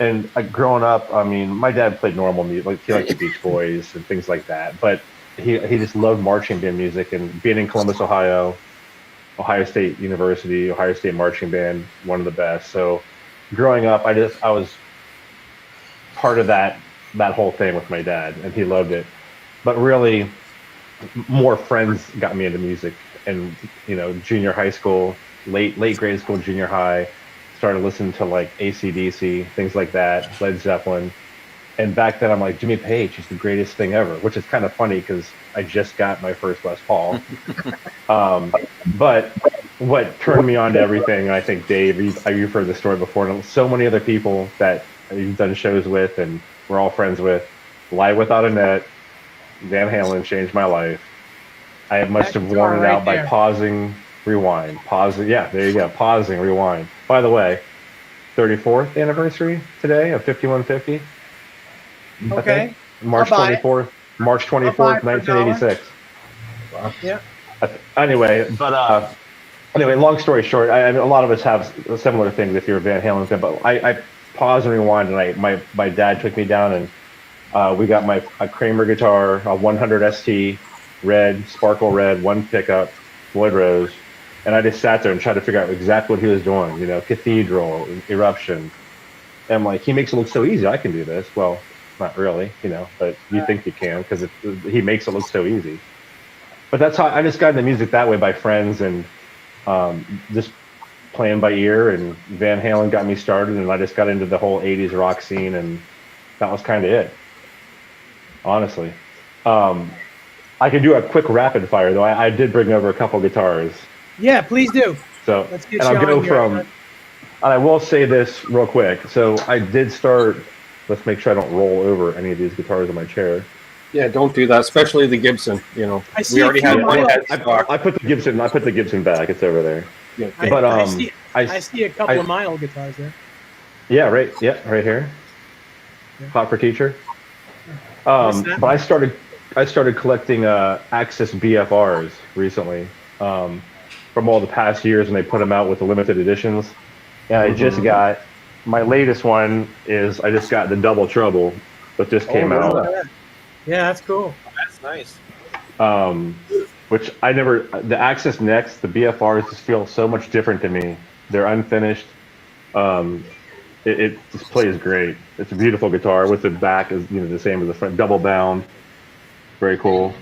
And growing up, I mean, my dad played normal music, like he liked the Beach Boys and things like that. But he just loved marching band music, and being in Columbus, Ohio State University, Ohio State marching band, one of the best. So growing up, I was part of that whole thing with my dad, and he loved it. But really, more friends got me into music, and junior high school, late grade school, junior high, started listening to like AC/DC, things like that, Led Zeppelin. And back then, I'm like, Jimmy Page is the greatest thing ever, which is kind of funny because I just got my first Les Paul. But what turned me on to everything, and I think Dave, you've heard the story before, and so many other people that you've done shows with and we're all friends with, Live Without a Net, Van Halen changed my life. I must have worn it out by pausing, rewind, pausing. Yeah, there you go, pausing, rewind. By the way, 34th anniversary today of 5150. Okay. March 24th, 1986. Wow. Yeah. Anyway, long story short, a lot of us have similar things if you're a Van Halen fan, but I paused and rewind, and my dad took me down, and we got a Kramer guitar, a 100 ST, red, sparkle red, one pickup, Floyd Rose, and I just sat there and tried to figure out exactly what he was doing, Cathedral, Eruption. And I'm like, he makes it look so easy, I can do this. Well, not really, but you think you can because he makes it look so easy. But that's how I just got into music that way, by friends and just playing by ear. And Van Halen got me started, and I just got into the whole 80s rock scene, and that was kind of it, honestly. I could do a quick rapid fire, though. I did bring over a couple guitars. Yeah, please do. So, let's get and I'll go here. And I will say this real quick. So I did start. Let's make sure I don't roll over any of these guitars in my chair. Yeah, don't do that, especially the Gibson. We already had one headstock. I put the Gibson back. It's over there. Yeah, but I see a couple of my old guitars there. Yeah, right. Yeah, right here. Yeah. Hot for Teacher. But I started collecting Axis BFRs recently from all the past years when they put them out with the limited editions. And I just got my latest one is I just got the Double Trouble that just came out. Yeah, that's cool. That's nice. Which the Axis Next, the BFRs just feel so much different to me. They're unfinished. It just plays great. It's a beautiful guitar with the back is the same as the front, double bound. Very cool.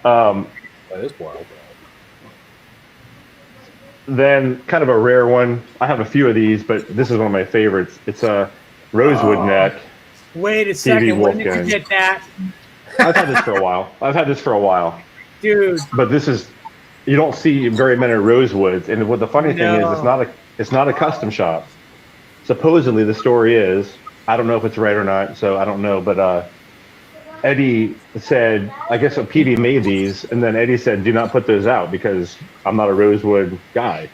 That is wild. Then kind of a rare one. I have a few of these, but this is one of my favorites. It's a rosewood neck. Wait a second. When did you get that? I've had this for a while. Dude. But you don't see very many rosewoods. And what the funny thing is, it's not a custom shop. Supposedly the story is, I don't know if it's right or not, so I don't know, but Eddie said, I guess PB made these, and then Eddie said, do not put those out because I'm not a rosewood guy.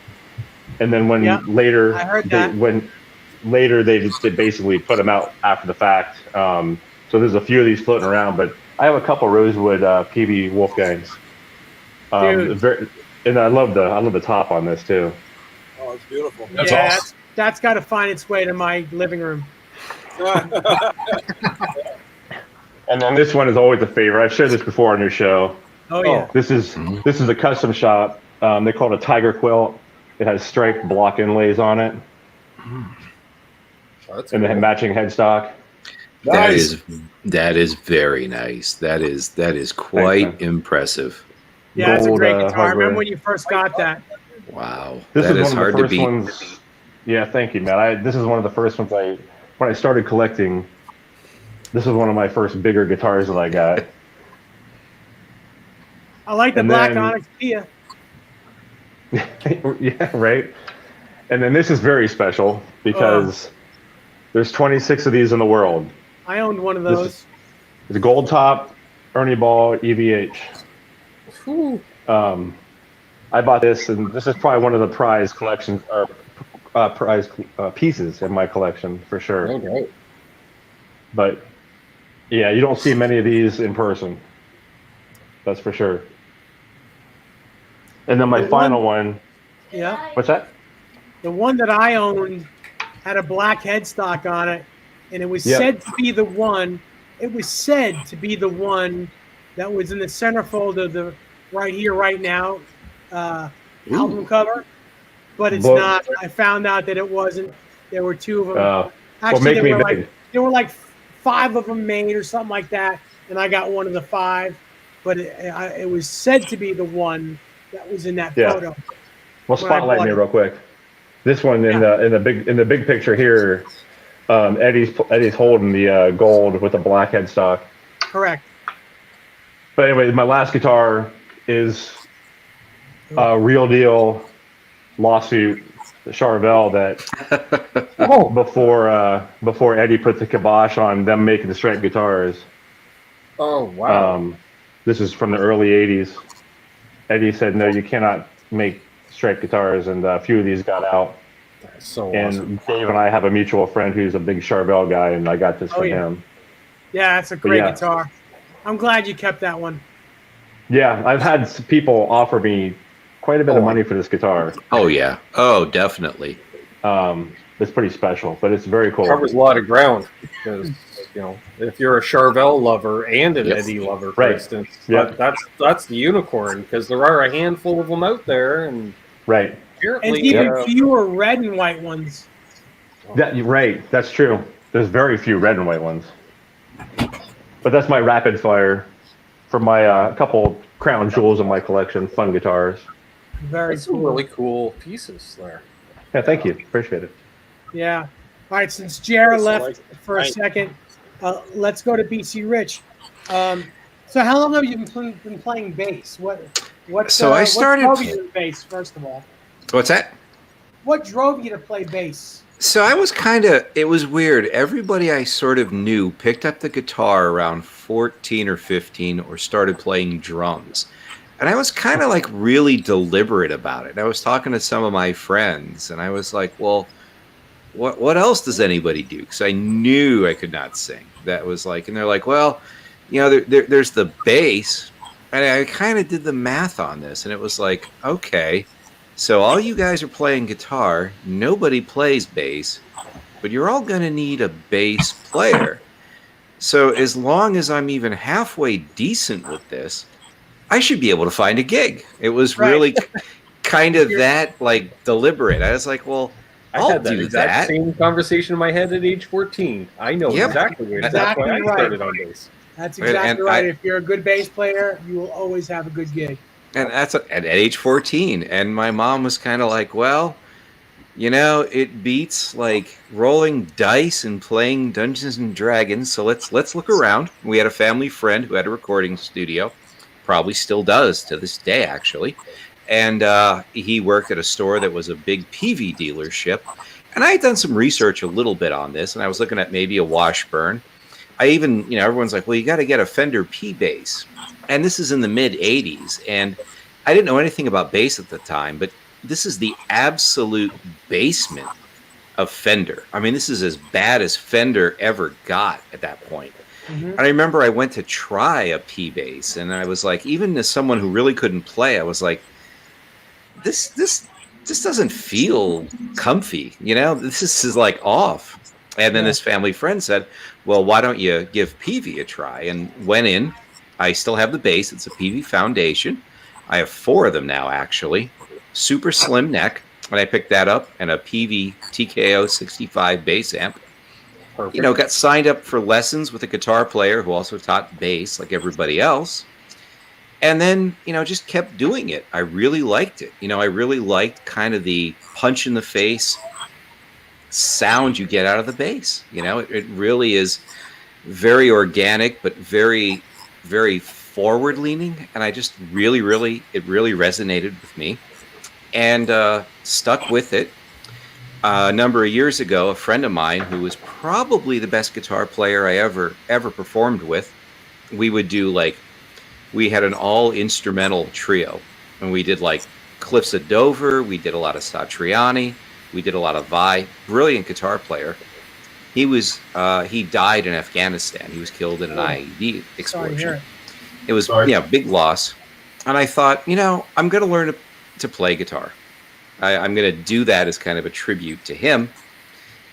And then when later, they basically put them out after the fact. So there's a few of these floating around, but I have a couple rosewood PB Wolfgangs. And I love the top on this too. Oh, it's beautiful. That's awesome. That's got to find its way to my living room. And then this one is always a favorite. I've shared this before on your show. Oh yeah. This is a custom shop. They call it a Tiger Quilt. It has striped block inlays on it, and the matching headstock. That is very nice. That is quite impressive. Yeah, it's a great guitar. I remember when you first got that. Wow, This that is is one of hard the to first beat. ones. Yeah, thank you, Matt. This is one of the first ones when I started collecting, this was one of my first bigger guitars that I got. I like the And black then- Onyx Pia. Yeah, right. And then this is very special because there's 26 of these in the world. I owned one of This those. is- It's a gold top, Ernie Ball, EVH. Whew. I bought this, and this is probably one of the prize collections or prize pieces in my collection for sure. No doubt. But yeah, you don't see many of these in person. That's for sure. And then my The final one. Yeah. What's that? The one that I owned had a black headstock on it, and it was Yep. said to be the one. It was said to be the one that was in the centerfold of the right here, right now album cover, but it's Well- not. I found out that it wasn't. There were two of them. Well, Actually, make me there were like 5 of them made or something like that, and I got one of the 5. But it was said to be the one that was in that Yeah. photo. Well, when I spotlight bought me it. real quick. This one in the big picture here, Eddie's holding the gold with the black headstock. Correct. But anyway, my last guitar is a real deal lawsuit, Charvel, that before Eddie put the kibosh on them making the straight guitars. Oh, wow. This is from the early 80s. Eddie said, no, you cannot make straight guitars, and a few of these got out. That's so And awesome. Dave and I have a mutual friend who's a big Charvel guy, and I got this from yeah. him. Yeah, that's a great yeah. guitar. I'm glad you kept that one. Yeah, I've had some people offer me quite a bit of money for this guitar. Oh yeah. Oh, definitely. It's pretty special, but it's very cool. Covers a lot of ground because if you're a Charvel lover and an Yep. Eddie lover, for Right. instance, Yep. that's the unicorn because there are a handful of them out there, and Right. And apparently, even fewer red and white ones. Right. That's true. There's very few red and white ones. But that's my rapid fire for my couple crown jewels in my collection, fun guitars. Very that's some cool. really cool pieces there. Yeah, thank you. Appreciate it. Yeah. All right. Since Jared So, left like, for a second, let's go to BC Rich. So how long have you been playing bass? What started- drove you to bass, first of all? What's that? What drove you to play bass? So I was it was weird. Everybody I sort of knew picked up the guitar around 14 or 15 or started playing drums. And I was kind of like really deliberate about it. And I was talking to some of my friends and I was like, well, what else does anybody do? Because I knew I could not sing. That was like, and they're like, well, there's the bass. And I kind of did the math on this and it was like, okay. So all you guys are playing guitar, nobody plays bass, but you're all going to need a bass player. So as long as I'm even halfway decent with this, I should be able to find a gig. It was Right. really kind of that like deliberate. I was like, well, I I'll had that do exact that. same conversation in my head at age 14. I know Yep. exactly where. That's Exactly why I right. started on bass. That's And exactly I- right. If you're a good bass player, you will always have a good gig. And that's at age 14. And my mom was kind of like, well, it beats like rolling dice and playing Dungeons and Dragons. So let's look around. We had a family friend who had a recording studio, probably still does to this day, actually. And he worked at a store that was a big PV dealership. And I had done some research a little bit on this, and I was looking at maybe a Washburn. I even, everyone's like, well, you got to get a Fender P bass. And this is in the mid 80s. And I didn't know anything about bass at the time, but this is the absolute basement of Fender. I mean, this is as bad as Fender ever got at that point. Mhm. And I remember I went to try a P bass, and I was like, even as someone who really couldn't play, I was like, this doesn't feel comfy. This is like off. And then this family friend said, well, why don't you give PV a try? And went in. I still have the bass. It's a PV Foundation. I have 4 of them now, actually. Super slim neck. And I picked that up, and a PV TKO 65 bass amp. Perfect. Got signed up for lessons with a guitar player who also taught bass like everybody else. And then, just kept doing it. I really liked it. I really liked kind of the punch in the face sound you get out of the bass. You know, it really is very organic, but very, very forward leaning. And I just it really resonated with me, and stuck with it. A number of years ago, a friend of mine who was probably the best guitar player I ever performed with, we would do we had an all instrumental trio, and we did Cliffs at Dover. We did a lot of Satriani. We did a lot of Vai. Brilliant guitar player. He died in Afghanistan. He was killed in an IED explosion. It was big loss. And I thought, I'm going to learn to play guitar. I'm going to do that as kind of a tribute to him.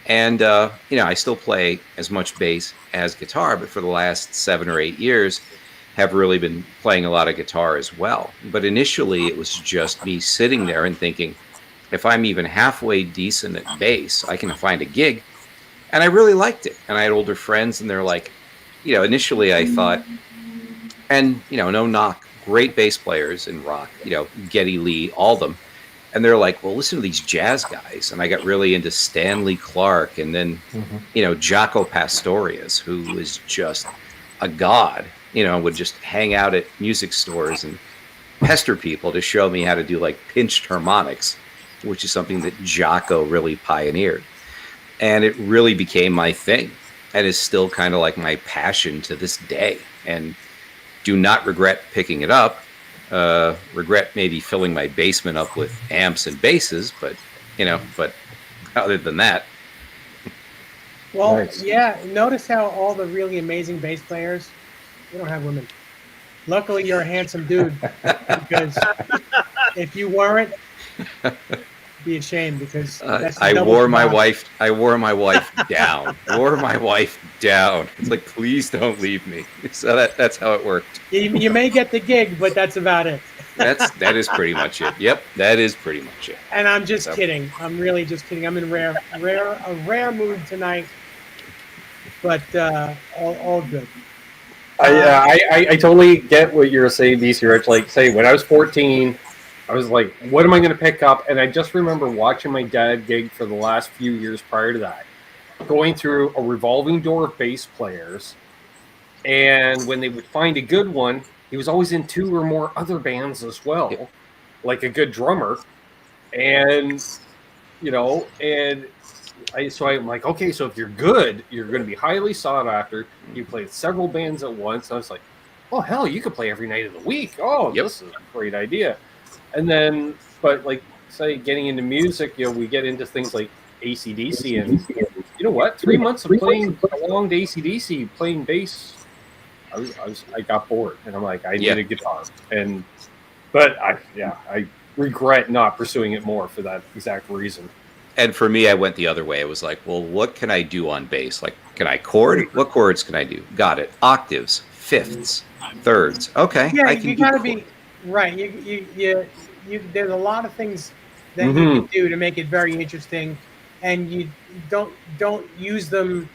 And, I still play as much bass as guitar, but for the last 7 or 8 years, have really been playing a lot of guitar as well. But initially, it was just me sitting there and thinking, if I'm even halfway decent at bass, I can find a gig. And I really liked it. And I had older friends, and they're like, initially I thought, and, no knock, great bass players in rock, Geddy Lee, all of them. And they're like, well, listen to these jazz guys. And I got really into Stanley Clarke, and then, Jaco Pastorius, who was just a god, would just hang out at music stores and pester people to show me how to do pinched harmonics, which is something that Jaco really pioneered. And it really became my thing, and is still kind of my passion to this day. And do not regret picking it up. Regret maybe filling my basement up with amps and basses, but other than that. Well, Nice. yeah, notice how all the really amazing bass players, we don't have women. Luckily, you're a handsome dude, because if you weren't, be ashamed, because that's I double wore my job. wife down. Wore my wife down. It's like, please don't leave me. So that's how it worked. You may get the gig, but that's about it. That is pretty much it. Yep, that is pretty much it. And I'm just kidding. I'm really just kidding. I'm in a rare mood tonight, but all good. I totally get what you're saying, DC Rich. Say, when I was 14, I was like, what am I going to pick up? And I just remember watching my dad gig for the last few years prior to that, going through a revolving door of bass players. And when they would find a good one, he was always in 2 or more other bands as well, like a good drummer. And, so I'm like, okay, so if you're good, you're going to be highly sought after. You play several bands at once. I was like, oh, hell, you could play every night of the week. Oh, This is a great idea. And then, but say getting into music, we get into things like AC/DC, and you know what? 3 months of playing along to AC/DC, playing bass, I got bored, and I'm like, I need a guitar. But I regret not pursuing it more for that exact reason. And for me, I went the other way. It was like, well, what can I do on bass? Can I chord? What chords can I do? Got it. Octaves, fifths, thirds. Okay, Yeah, I can you do gotta chord. be right. You there's a lot of things that you can do to make it very interesting, and you don't use them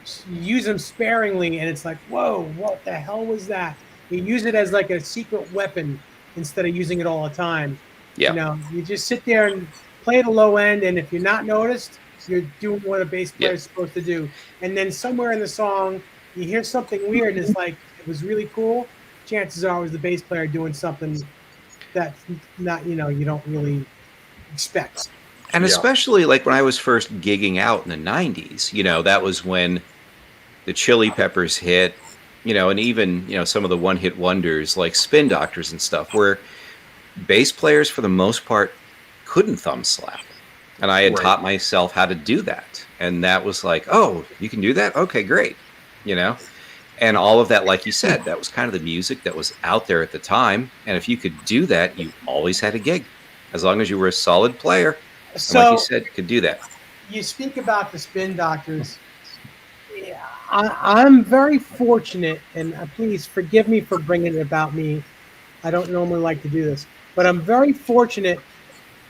sparingly, and it's like, whoa, what the hell was that? You use it as a secret weapon instead of using it all the time. Yeah. You just sit there and play at a low end, and if you're not noticed, you're doing what a bass player is supposed to do. And then somewhere in the song, you hear something weird, and it's like, it was really cool. Chances are it was the bass player doing something that's not, you don't really expect. And especially when I was first gigging out in the 90s, that was when the Chili Peppers hit, and even, some of the one-hit wonders like Spin Doctors and stuff, where bass players, for the most part, couldn't thumb slap. And I had taught myself how to do that. And that was like, oh, you can do that? Okay, great. And all of that, like you said, that was kind of the music that was out there at the time. And if you could do that, you always had a gig. As long as you were a solid player, So, and like you said, you could do that. You speak about the Spin Doctors. Yeah, I'm very fortunate, and please forgive me for bringing it about me. I don't normally like to do this, but I'm very fortunate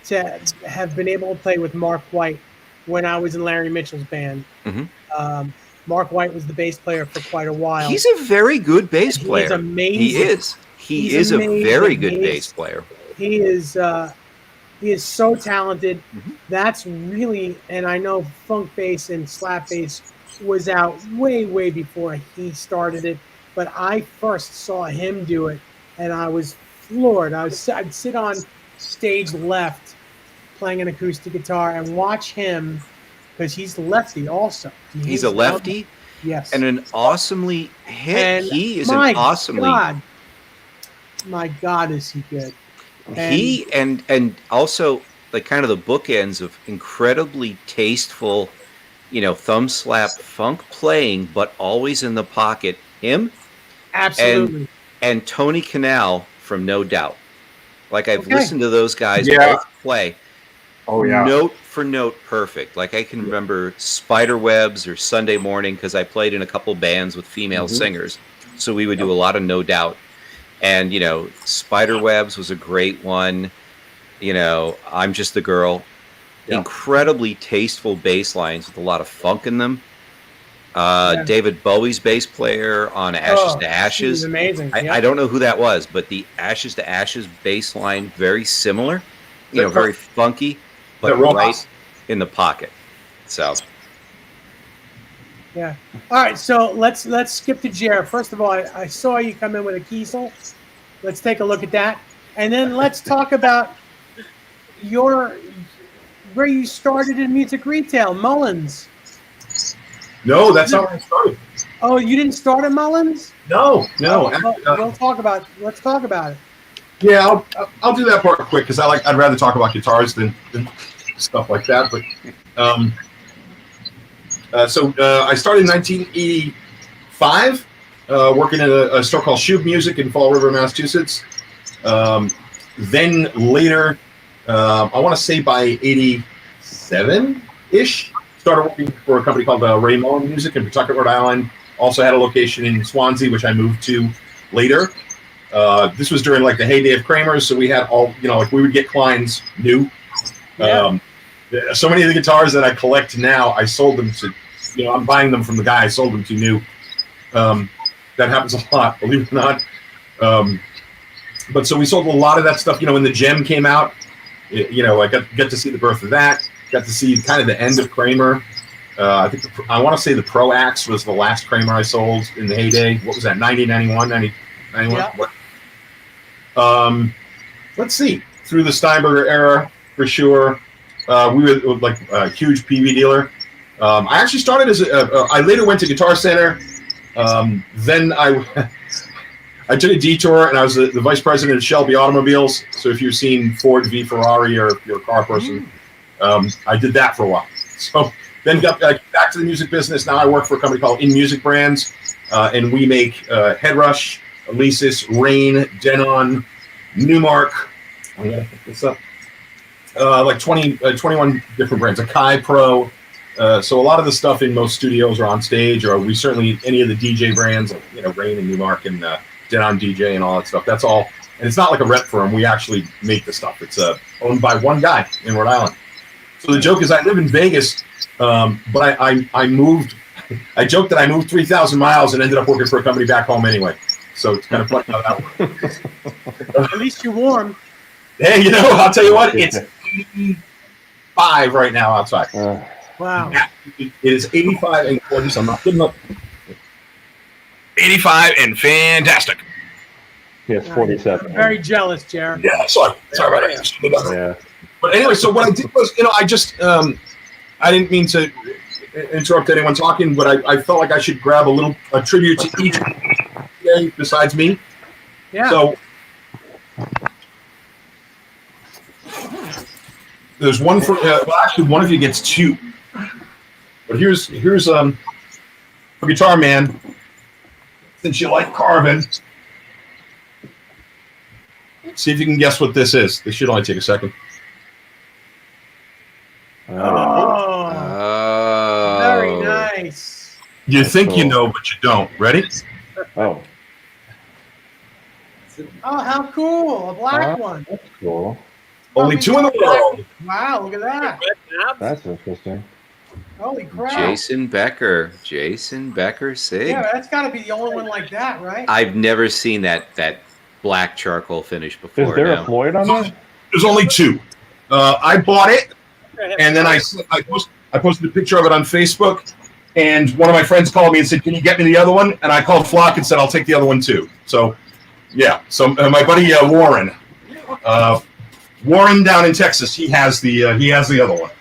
to have been able to play with Mark White when I was in Larry Mitchell's band. Mark White was the bass player for quite a while. He's a very good bass player. He's amazing. He is. He is a very good bass player. He is He is so talented. Mhm. That's really, and I know funk bass and slap bass was out way before he started it, but I first saw him do it, and I was floored. I'd sit on stage left playing an acoustic guitar and watch him because he's lefty also. He's a lefty Yes. and an awesomely And he is an my awesomely God, my God, is he good? he and also like kind of the bookends of incredibly tasteful, thumb slap funk playing, but always in the pocket. Him Absolutely. and Tony Canal from No Doubt. Like I've Okay. listened to those guys Yeah. both play. Oh yeah. Note for note, perfect. Like I can remember Spiderwebs or Sunday Morning because I played in a couple bands with female singers, so we would do a lot of No Doubt. And Spiderwebs was a great one. I'm Just the Girl. Yeah. Incredibly tasteful bass lines with a lot of funk in them. Yeah. David Bowie's bass player on Ashes to He's Ashes. amazing. I don't know who that was, but the Ashes to Ashes bass line, very similar. Very funky, but Rojas? right in the pocket. So Yeah. All right. So let's skip to Jer. First of all, I saw you come in with a Kiesel. Let's take a look at that, and then let's talk about where you started in music retail, Mullins. No, that's not where I started. Oh, you didn't start at Mullins? No. Well, Actually, let's talk about it. yeah, I'll do that part quick because I'd rather talk about guitars than stuff like that. But so I started in 1985, working at a store called Shub Music in Fall River, Massachusetts. Then later, I want to say by 87-ish, started working for a company called Ray Mullen Music in Pawtucket, Rhode Island. Also had a location in Swansea, which I moved to later. This was during like the heyday of Kramer's, so we had all, like we would get clients new. Yeah. So many of the guitars that I collect now, I sold them to, I'm buying them from the guy I sold them to new. That happens a lot, believe it or not. But so we sold a lot of that stuff, when the Gem came out, I got to see the birth of that, got to see kind of the end of Kramer. I think I want to say the Pro Axe was the last Kramer I sold in the heyday. What was that, 91? Yeah. Let's see. Through the Steinberger era, for sure. We were like a huge PV dealer. I actually started I later went to Guitar Center. Then I took a detour and I was the vice president of Shelby Automobiles. So if you've seen Ford v Ferrari or if you're a car person, I did that for a while. So then got back to the music business. Now I work for a company called In Music Brands, and we make Headrush, Alesis, Rain, Denon, Newmark. I'm gonna pick this up. Like 21 different brands. Akai Pro. So a lot of the stuff in most studios are on stage, or we certainly any of the DJ brands, like, Rain and Newmark and Denon DJ and all that stuff. That's all. And it's not like a rep firm. We actually make the stuff. It's owned by one guy in Rhode Island. So the joke is I live in Vegas, but I moved. I joked that I moved 3,000 miles and ended up working for a company back home anyway. So it's kind of funny how that works. At least you're warm. Hey, I'll tell you what, it's 85 right now outside. Wow. It is 85 and gorgeous. I'm not kidding up. 85 and fantastic. Yes, 47. I'm very jealous, Jared. Yeah, sorry about that. Yeah. But anyway, so what I did was, I just, I didn't mean to interrupt anyone talking, but I felt like I should grab a tribute to each day besides me. Yeah. So there's one for, actually one of you gets two. But here's for Guitar Man, since you like carving. See if you can guess what this is. This should only take a second. Oh, very nice. You think cool. you know, but you don't. Ready? Oh, Oh, how cool. A black one. that's cool. Only two in the world. Wow, look at that. That's interesting. Holy crap. Jason Becker Sig. Yeah, that's got to be the only one like that, right? I've never seen that black charcoal finish before. Is there now. a Floyd on there? There's only two. I bought it, and then I posted a picture of it on Facebook, and one of my friends called me and said, "Can you get me the other one?" And I called Flock and said, "I'll take the other one too." So, yeah. So my buddy Warren down in Texas, he has the other one.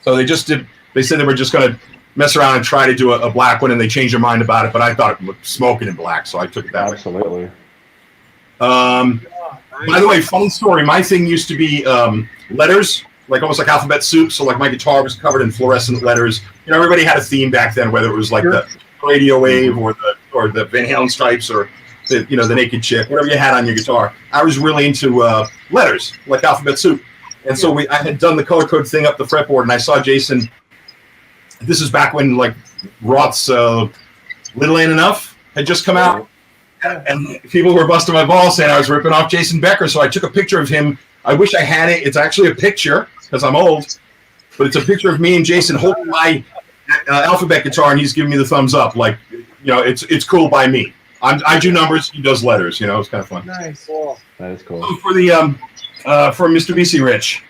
So they said they were just going to mess around and try to do a black one, and they changed their mind about it. But I thought it looked smoking in black, so I took it that way. Absolutely. By the way, funny story. My thing used to be letters, like almost like alphabet soup. So like my guitar was covered in fluorescent letters. You know, everybody had a theme back then, whether it was like the Radio Wave or the Van Halen stripes or the Naked Chick, whatever you had on your guitar. I was really into letters, like alphabet soup. And so I had done the color code thing up the fretboard, and I saw Jason. This is back when like Roth's Little Ain't Enough had just come out. And people were busting my balls saying I was ripping off Jason Becker. So I took a picture of him. I wish I had it. It's actually a picture because I'm old, but it's a picture of me and Jason holding my alphabet guitar, and he's giving me the thumbs up. Like, it's cool by me. I do numbers. He does letters. It's kind of fun. Nice. That is cool. So for Mr. VC Rich,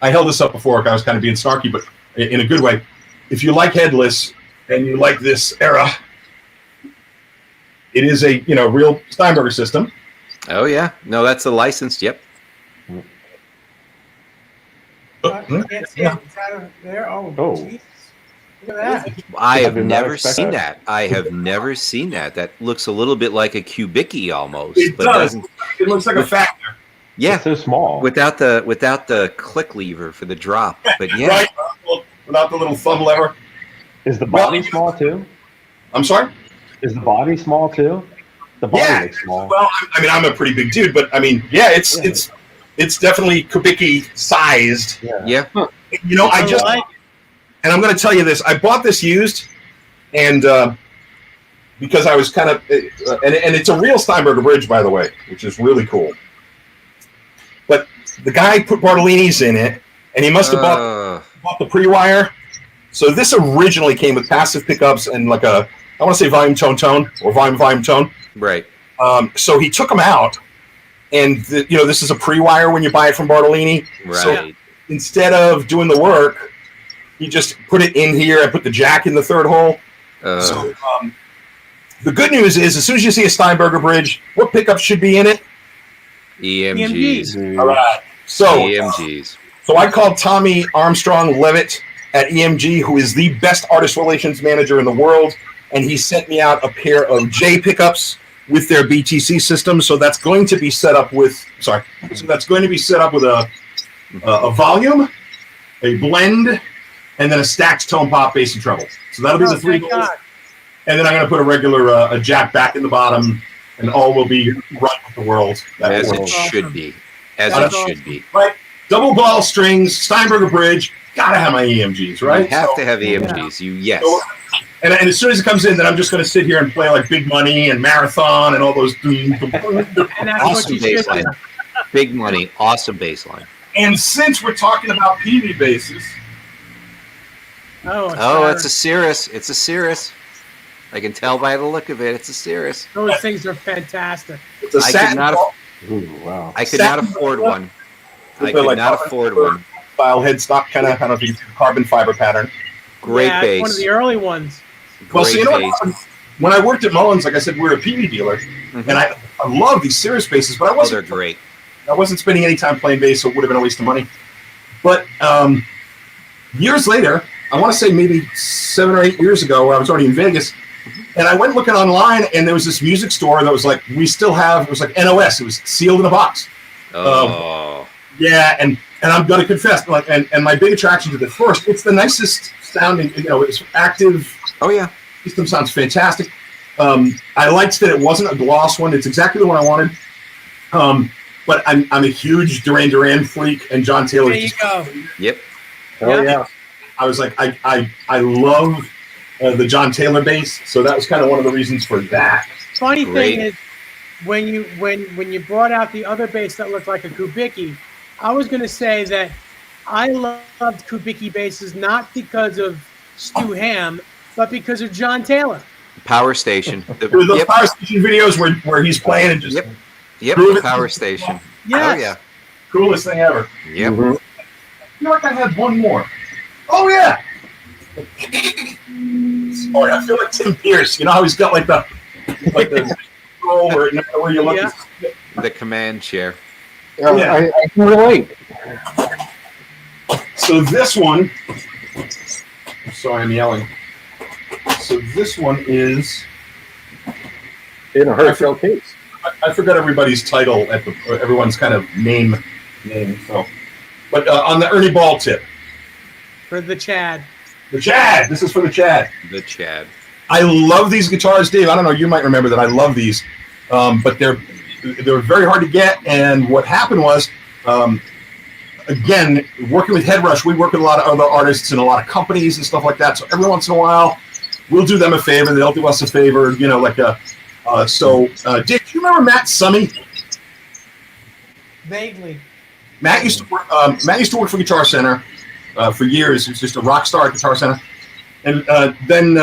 I held this up before. I was kind of being snarky, but in a good way. If you like Headless and you like this era, it is a real Steinberger system. Oh yeah, no, that's a licensed. Yep. I can't see it. It's out of there. Oh. Jesus. Look at that. I have never seen that. I have never seen that. That looks a little bit like a Kubicki almost. It but does. Doesn't. It looks like a Factor. Yeah, It's so small. without the click lever for the drop. But yeah, Right? Without the little thumb lever. Is the body small too? I'm sorry? Is the body small too? The body looks small. Well, I mean, I'm a pretty big dude, but I mean, yeah, it's definitely Kubicki sized. yeah. I just, and I'm going to tell you this. I bought this used, and because I was kind of, and it's a real Steinberger bridge, by the way, which is really cool. But the guy put Bartolini's in it, and he must have bought the pre-wire. So this originally came with passive pickups and like I want to say volume tone or volume tone. Right. So he took them out, and this is a pre-wire when you buy it from Bartolini. Right. So instead of doing the work, he just put it in here. I put the jack in the third hole. So the good news is, as soon as you see a Steinberger bridge, what pickup should be in it? EMGs. All right. So EMGs. So I called Tommy Armstrong Levitt at EMG, who is the best artist relations manager in the world, and he sent me out a pair of J pickups with their BTC system. So that's going to be set up with a volume, a blend, and then a stacked tone pop, bass, and treble. So that'll be the three goals. And then I'm going to put a regular a jack back in the bottom, and all will be right with the world. As it should be. As it should be. Right. Double ball strings, Steinberger bridge. Gotta have my EMGs, right? You have to have EMGs. Yes. So, and as soon as it comes in, then I'm just going to sit here and play like Big Money and Marathon and all those. And that's Awesome what you should bass line. Big money. Awesome bass line. And since we're talking about PV basses, It's a Cirrus. It's a Cirrus. I can tell by the look of it. It's a Cirrus. Those things are fantastic. it's a satin Wow. I could not afford one. I could not afford one. style headstock kind of. I don't know if you can see the carbon fiber pattern. Great Yeah, bass. one of the early ones. Well, so Great you know bass. what? When I worked at Mullins, like I said, we were a PV dealer, and I love these Cirrus basses, but Oh, they're great. I wasn't spending any time playing bass, so it would have been a waste of money. But years later, I want to say maybe 7 or 8 years ago, where I was already in Vegas, and I went looking online, and there was this music store that was like, it was like NOS. It was sealed in a box. Oh. Yeah, and I'm going to confess, like, and my big attraction to the first, it's the nicest sounding, it's active. Oh, yeah. System sounds fantastic. I liked that it wasn't a gloss one. It's exactly the one I wanted. But I'm a huge Duran Duran freak, and John Taylor. There you go. Yep. Oh yeah. I was like, I love the John Taylor bass, so that was kind of one of the reasons for that. Funny Great. thing is, when you brought out the other bass that looked like a Kubicki, I was going to say that I loved Kubicki basses not because of Stu Ham, but because of John Taylor. Power Station. There were those Power Station videos where he's playing and just Yep. Groove it. Power Station. Yes. Oh, yeah. coolest thing ever. Yep. feel like I had one more. Oh yeah. Oh yeah, I feel like Tim Pierce. You know how he's got like the roll where no matter where you look. Yeah. The command chair. Yeah. I can relate. So this one. Sorry, I'm yelling. So this one is. In a heartfelt case. I forgot everybody's title everyone's kind of name. So, but on the Ernie Ball tip, For the Chad. the Chad. This is for the Chad. The Chad. I love these guitars, Dave. I don't know. You might remember that I love these, but they're very hard to get. And what happened was, again, working with Headrush, we work with a lot of other artists and a lot of companies and stuff like that. So every once in a while, we'll do them a favor. They'll do us a favor. You know, like a. Dave, do you remember Matt Summey? Vaguely. Matt used to work for Guitar Center for years. He was just a rock star at Guitar Center, and then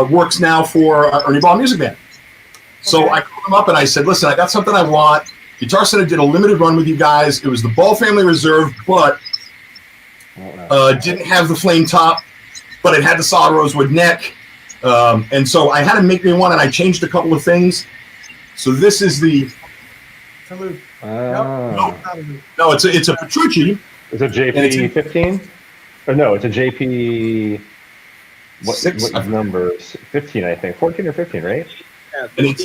works now for Ernie Ball Music Band. So Okay. I called him up and I said, "Listen, I got something I want. Guitar Center did a limited run with you guys. It was the Ball Family Reserve, but didn't have the flame top, but it had the solid rosewood neck." And so I had to make me one, and I changed a couple of things. So this is the Salute. Oh. no, it's a Petrucci. It's a JP 15? Or no, it's a JP. What, Six, what number? 15, I think. 14 or 15, right? Yeah, And it's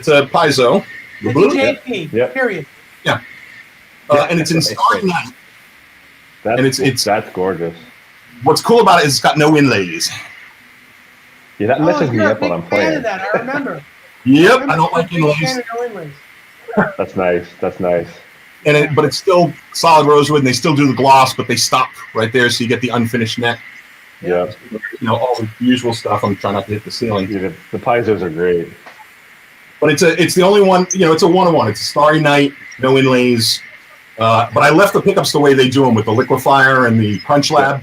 a Paizo. It's a JP. Yep. Period. And it's in Starry Night. That's, And that's gorgeous. What's cool about it is it's got no inlays. Yeah, that messes me you're a up when big I'm fan playing. of that. I remember. Yep, I don't like You're a big inlays. fan of no inlays. That's nice. That's nice. But it's still solid rosewood, and they still do the gloss, but they stop right there, so you get the unfinished neck. Yeah. You know, all the usual stuff. I'm trying not to hit the ceiling. Yeah, the Paizos are great. But it's the only one. You know, it's a 1-on-1. It's a Starry Night, no inlays. But I left the pickups the way they do them with the Liquefier and the Punch Lab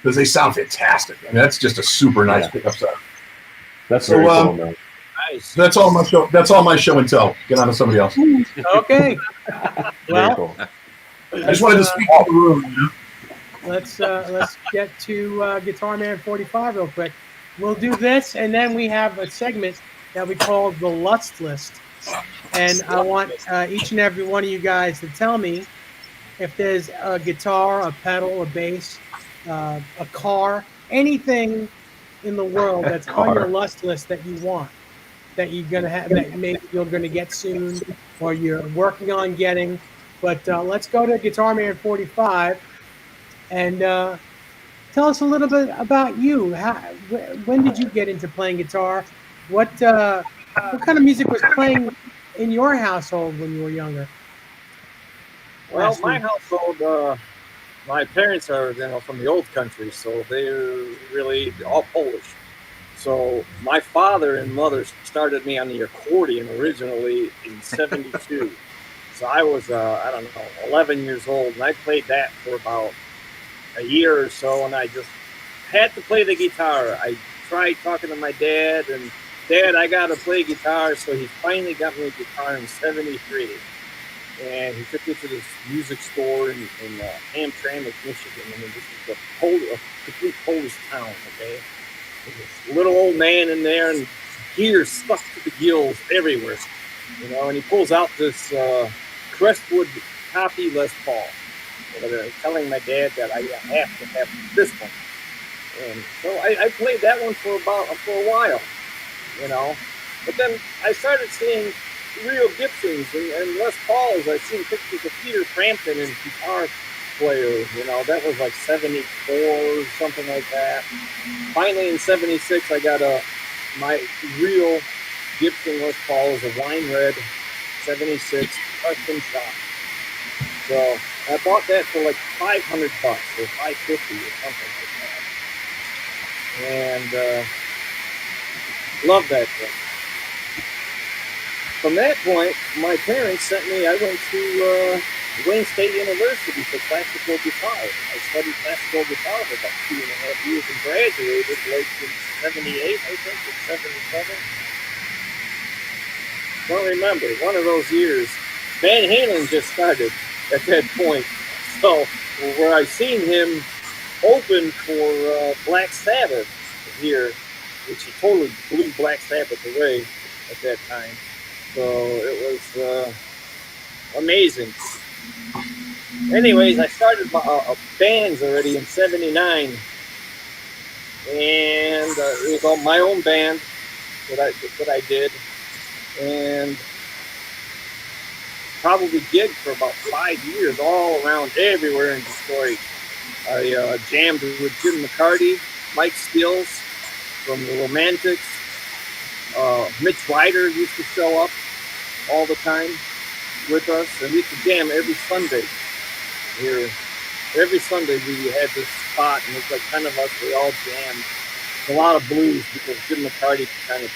because they sound fantastic. I mean, that's just a super nice pickup set. That's So, very cool, man. nice. So that's all my show. That's all my show and tell. Get on to somebody else. Okay. Very Well, cool. I just wanted to speak to the room. You know? let's get to Guitar Man 45 real quick. We'll do this, and then we have a segment that we call the Lust List. And I want each and every one of you guys to tell me if there's a guitar, a pedal, a bass, a car, anything in the world that's on your lust list that you want, that you're gonna have, that maybe you're gonna get soon, or you're working on getting. But let's go to Guitar Man 45 and tell us a little bit about you. When did you get into playing guitar? What kind of music was playing in your household when you were younger? Well, my household, my parents are from the old country, so they're really all Polish. So my father and mother started me on the accordion originally in '72. So I was, 11 years old, and I played that for about a year or so, and I just had to play the guitar. I tried talking to my dad, and Dad, I got to play guitar, so he finally got me a guitar in '73. And he took me to this music store in Hamtramck, Michigan. I mean, this is a complete Polish town, okay? There's this little old man in there, and gear stuck to the gills everywhere, and he pulls out this Crestwood copy Les Paul. And I was telling my dad that I have to have this one. And so I played that one for a while, But then I started seeing real Gibsons and Les Pauls. I've seen pictures of Peter Frampton and guitar players, that was like 74 or something like that. Finally in 76, I got my real Gibson Les Paul is a wine red 76 custom shop. So I bought that for like $500 or $550 or something like that. And love that thing. From that point, my parents sent me, I went to Wayne State University for classical guitar. I studied classical guitar for about 2.5 years and graduated like in 78, I think, or 77. Don't remember, one of those years. Van Halen just started at that point. So where I've seen him open for Black Sabbath here, which he totally blew Black Sabbath away at that time. So it was amazing. Anyways, I started bands already in '79, and it was on my own band that I did, and probably gigged for about 5 years all around everywhere in Detroit. I jammed with Jim McCarty, Mike Stills from the Romantics. Mitch Ryder used to show up all the time with us, and we used to jam every Sunday here. Every Sunday we had this spot, and it's like 10 of us, we all jammed. A lot of blues because Jim McCarty kind of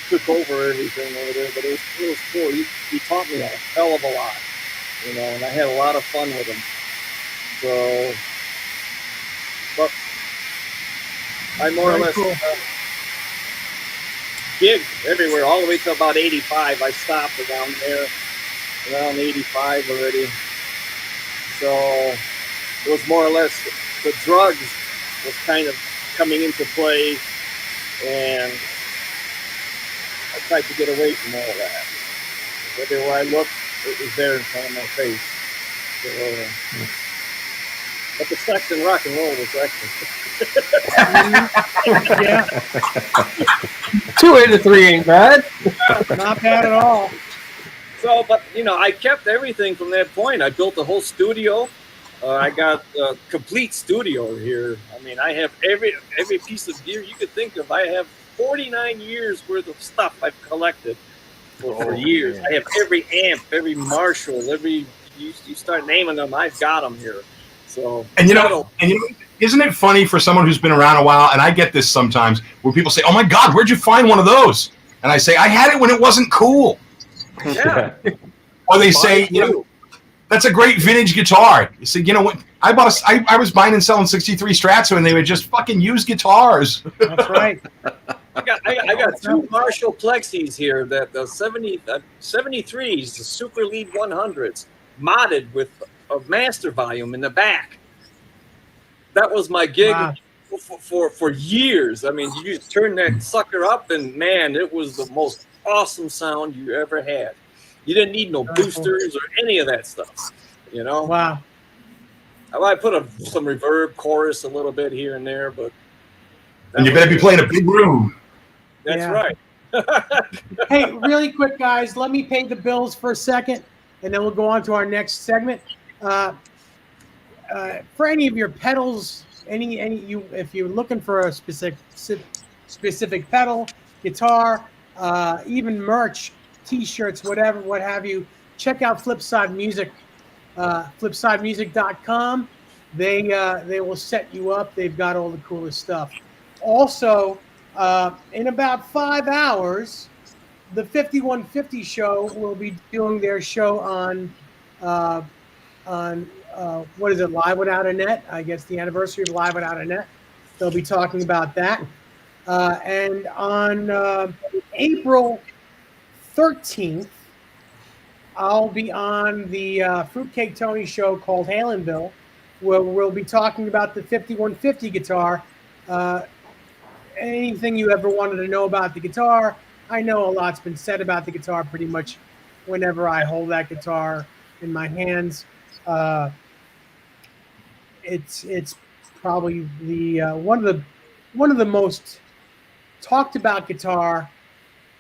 took over everything over there, but it was cool. He taught me a hell of a lot, you know, and I had a lot of fun with him. So, but I more or less gigged everywhere, all the way to about 85. I stopped around there, around 85 already. So it was more or less the drugs was kind of coming into play, and I tried to get away from all of that. Everywhere I looked, it was there in front of my face. So, but the sex and rock and roll was excellent. Yeah, 2 out of 3 ain't bad. not bad at all. So, but you know, I kept everything from that point. I built a whole studio. I got a complete studio here. I mean, I have every piece of gear you could think of. I have 49 years worth of stuff I've collected for years. I have every amp, every Marshall, every you start naming them, I've got them here. So, And you know, isn't it funny for someone who's been around a while? And I get this sometimes where people say, "Oh my God, where'd you find one of those?" And I say, "I had it when it wasn't cool." yeah. Or they say, "You know, that's a great vintage guitar." You say, "You know what? I was buying and selling '63 Strats when they were just fucking used guitars." That's right. I got 2 Marshall Plexis here that the 73s, the Super Lead 100s, modded with a master volume in the back. That was my gig for years. I mean, you just turn that sucker up, and man, it was the most awesome sound you ever had. You didn't need no boosters or any of that stuff, you know. Wow. I put some reverb, chorus a little bit here and there, but And you better be playing a big room. that's Yeah. right. Hey, really quick, guys, let me pay the bills for a second, and then we'll go on to our next segment. For any of your pedals, if you're looking for a specific pedal, guitar, even merch, T-shirts, whatever, what have you, check out Flipside Music, flipsidemusic.com. They will set you up. They've got all the coolest stuff. Also, in about 5 hours, the 5150 show will be doing their show on what is it, Live Without a Net? I guess the anniversary of Live Without a Net. They'll be talking about that. And on April 13th, I'll be on the Fruitcake Tony show called Halenville, where we'll be talking about the 5150 guitar. Anything you ever wanted to know about the guitar, I know a lot's been said about the guitar pretty much whenever I hold that guitar in my hands. It's probably the one of the most talked about guitar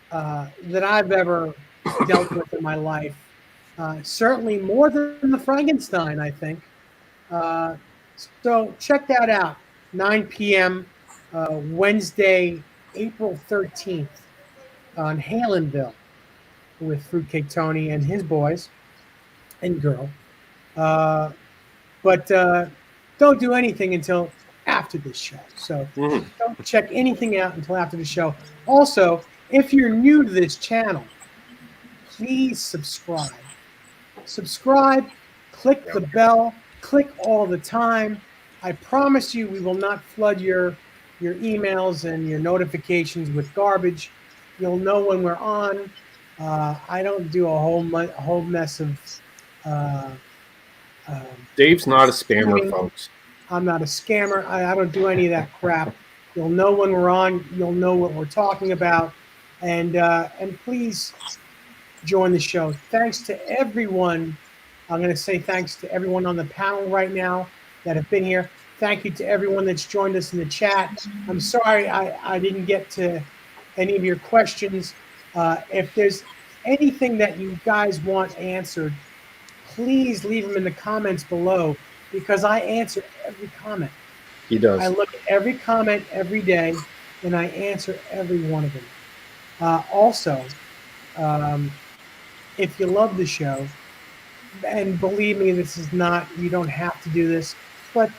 that I've ever dealt with in my life. Certainly more than the Frankenstein, I think. So check that out. 9 p.m. Wednesday, April 13th on Halenville with Fruitcake Tony and his boys and girl. But don't do anything until after this show. So don't check anything out until after the show. Also, if you're new to this channel, please subscribe. Subscribe, click the bell, click all the time. I promise you we will not flood your emails and your notifications with garbage. You'll know when we're on. I don't do a whole mess of Dave's not a spammer, folks. I'm not a scammer. I don't do any of that crap. You'll know when we're on. You'll know what we're talking about, and please join the show. Thanks to everyone. I'm going to say thanks to everyone on the panel right now that have been here. Thank you to everyone that's joined us in the chat. I'm sorry I didn't get to any of your questions. If there's anything that you guys want answered, please leave them in the comments below, because I answer every comment. He does. I look at every comment every day, and I answer every one of them. Also, if you love the show, and believe me, this is not, you don't have to do this, but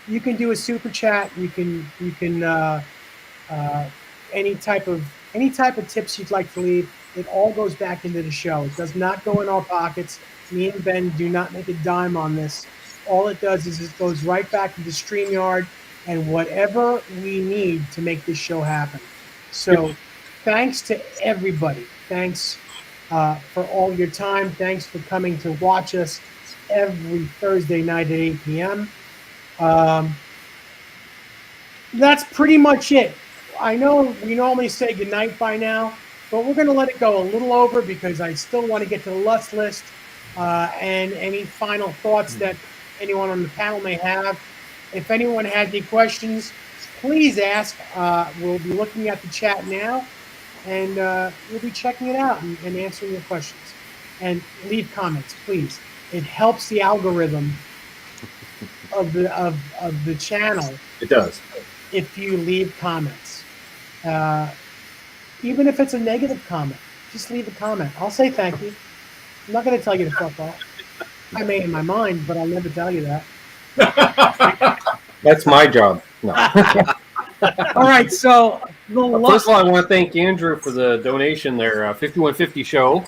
you can do a super chat. You can any type of tips you'd like to leave. It all goes back into the show. It does not go in our pockets. Me and Ben do not make a dime on this. All it does is it goes right back into StreamYard and whatever we need to make this show happen. So thanks to everybody. Thanks for all your time. Thanks for coming to watch us every Thursday night at 8 p.m. That's pretty much it. I know we normally say goodnight by now, but we're going to let it go a little over because I still want to get to the Lust List and any final thoughts that anyone on the panel may have. If anyone has any questions, please ask. We'll be looking at the chat now, and we'll be checking it out and answering your questions. And leave comments, please. It helps the algorithm of the channel. It does. If you leave comments, even if it's a negative comment, just leave a comment. I'll say thank you. I'm not going to tell you to fuck off. I may in my mind, but I'll never tell you that. That's my job. No. All right, so first of all, I want to thank Andrew for the donation there. 5150 show.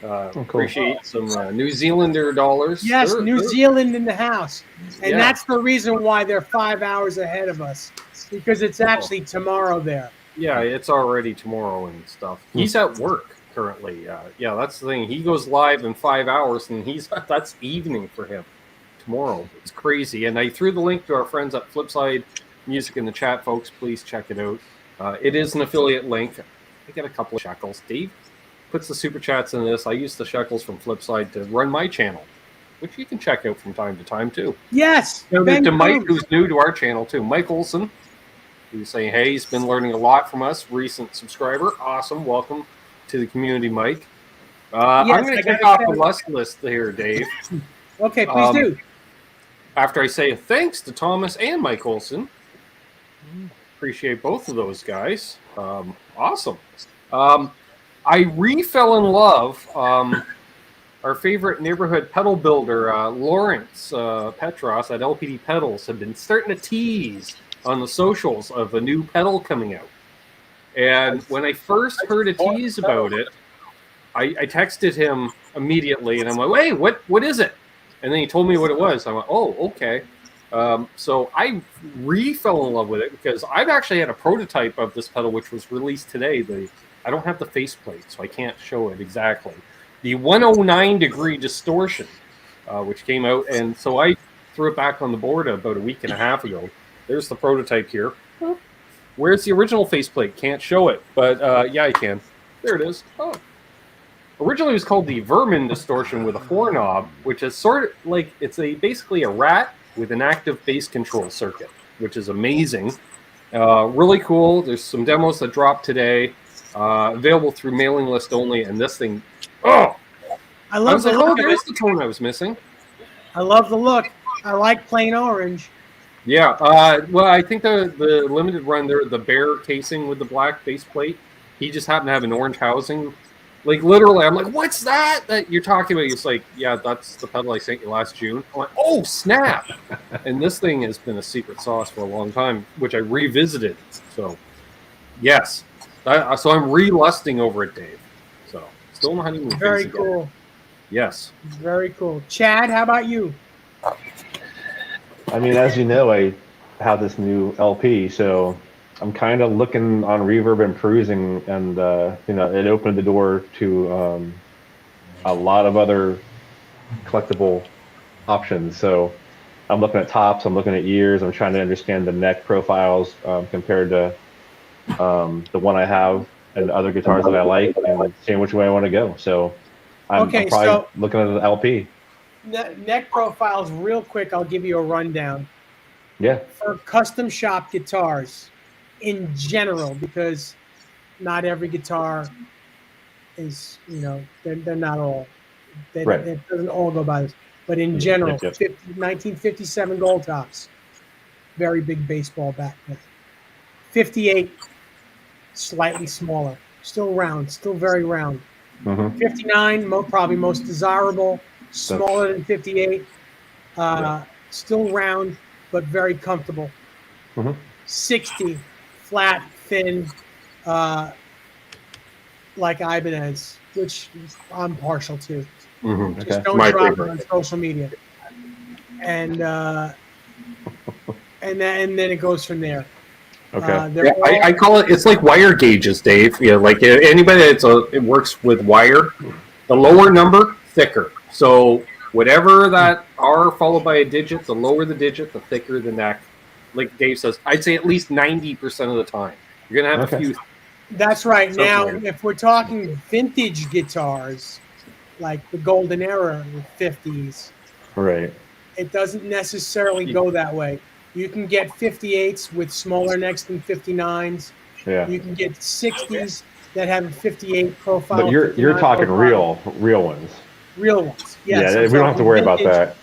Cool. Appreciate some New Zealander dollars. Yes, New Zealand in the house. And Yeah. that's the reason why they're 5 hours ahead of us, because it's actually tomorrow there. Yeah, it's already tomorrow and stuff. He's at work currently. Yeah, that's the thing. He goes live in 5 hours, and that's evening for him tomorrow. It's crazy. And I threw the link to our friends at Flipside Music in the chat, folks. Please check it out. It is an affiliate link. I get a couple of shekels. Dave puts the super chats in this. I use the shekels from Flipside to run my channel, which you can check out from time to time too. Yes. Shout out to Mike, who's new to our channel too. Mike Olson, who's saying, hey, he's been learning a lot from us. Recent subscriber. Awesome. Welcome to the community, Mike. I'm going to kick off the Lust List here, Dave. Okay, please do. After I say thanks to Thomas and Mike Olson. Appreciate both of those guys. Awesome. I fell in love. Our favorite neighborhood pedal builder, Lawrence Petros at LPD Pedals, have been starting to tease on the socials of a new pedal coming out. And when I first heard a tease about it, I texted him immediately, and I'm like, "Hey, what is it?" And then he told me what it was. I'm like, "Oh, okay." So I fell in love with it because I've actually had a prototype of this pedal, which was released today. I don't have the faceplate, so I can't show it exactly. The 109 degree distortion, which came out, and so I threw it back on the board about a week and a half ago. There's the prototype here. Where's the original faceplate? Can't show it, but yeah, I can. There it is. Oh. Originally, it was called the Vermin distortion with a 4 knob, which is sort of like basically a rat with an active bass control circuit, which is amazing. Really cool. There's some demos that dropped today. Available through mailing list only, and this thing, I was like, oh, there's the tone I was missing. I love the look. I like plain orange. Yeah, well, I think the limited run there, the bare casing with the black base plate, he just happened to have an orange housing. Like, literally, I'm like, what's that you're talking about? He's like, yeah, that's the pedal I sent you last June. I'm like, oh, snap. And this thing has been a secret sauce for a long time, which I revisited. So, yes. So I'm relusting over it, Dave. So still in the honeymoon phase. Very cool. Yes. Very cool. Chad, how about you? I mean, as you know, I have this new LP, so I'm kind of looking on Reverb and perusing, and it opened the door to a lot of other collectible options. So I'm looking at tops, I'm looking at ears, I'm trying to understand the neck profiles compared to the one I have and the other guitars that I like, and seeing which way I want to go. So I'm probably looking at the LP. Neck profiles, real quick, I'll give you a rundown. Yeah. For custom shop guitars in general, because not every guitar is, they're not all. Right. It doesn't all go by this. But in general, 1957 gold tops, very big baseball back then. 58, slightly smaller, still round, still very round. 59, probably most desirable, smaller than 58, still round, but very comfortable. 60, flat, thin, like Ibanez, which I'm partial to. Just don't drop it on social media. And then it goes from there. Okay. I call it's like wire gauges, Dave. Like anybody it works with wire. The lower number, thicker. So whatever that R followed by a digit, the lower the digit, the thicker the neck. Like Dave says, I'd say at least 90% of the time. You're gonna have a few. That's right. Now, if we're talking vintage guitars, like the golden era, the 50s, right? It doesn't necessarily go that way. You can get 58s with smaller necks than 59s. Yeah. You can get 60s that have a 58 profile. But you're talking real ones. Real ones. Yes. Yeah, we don't have to worry about that.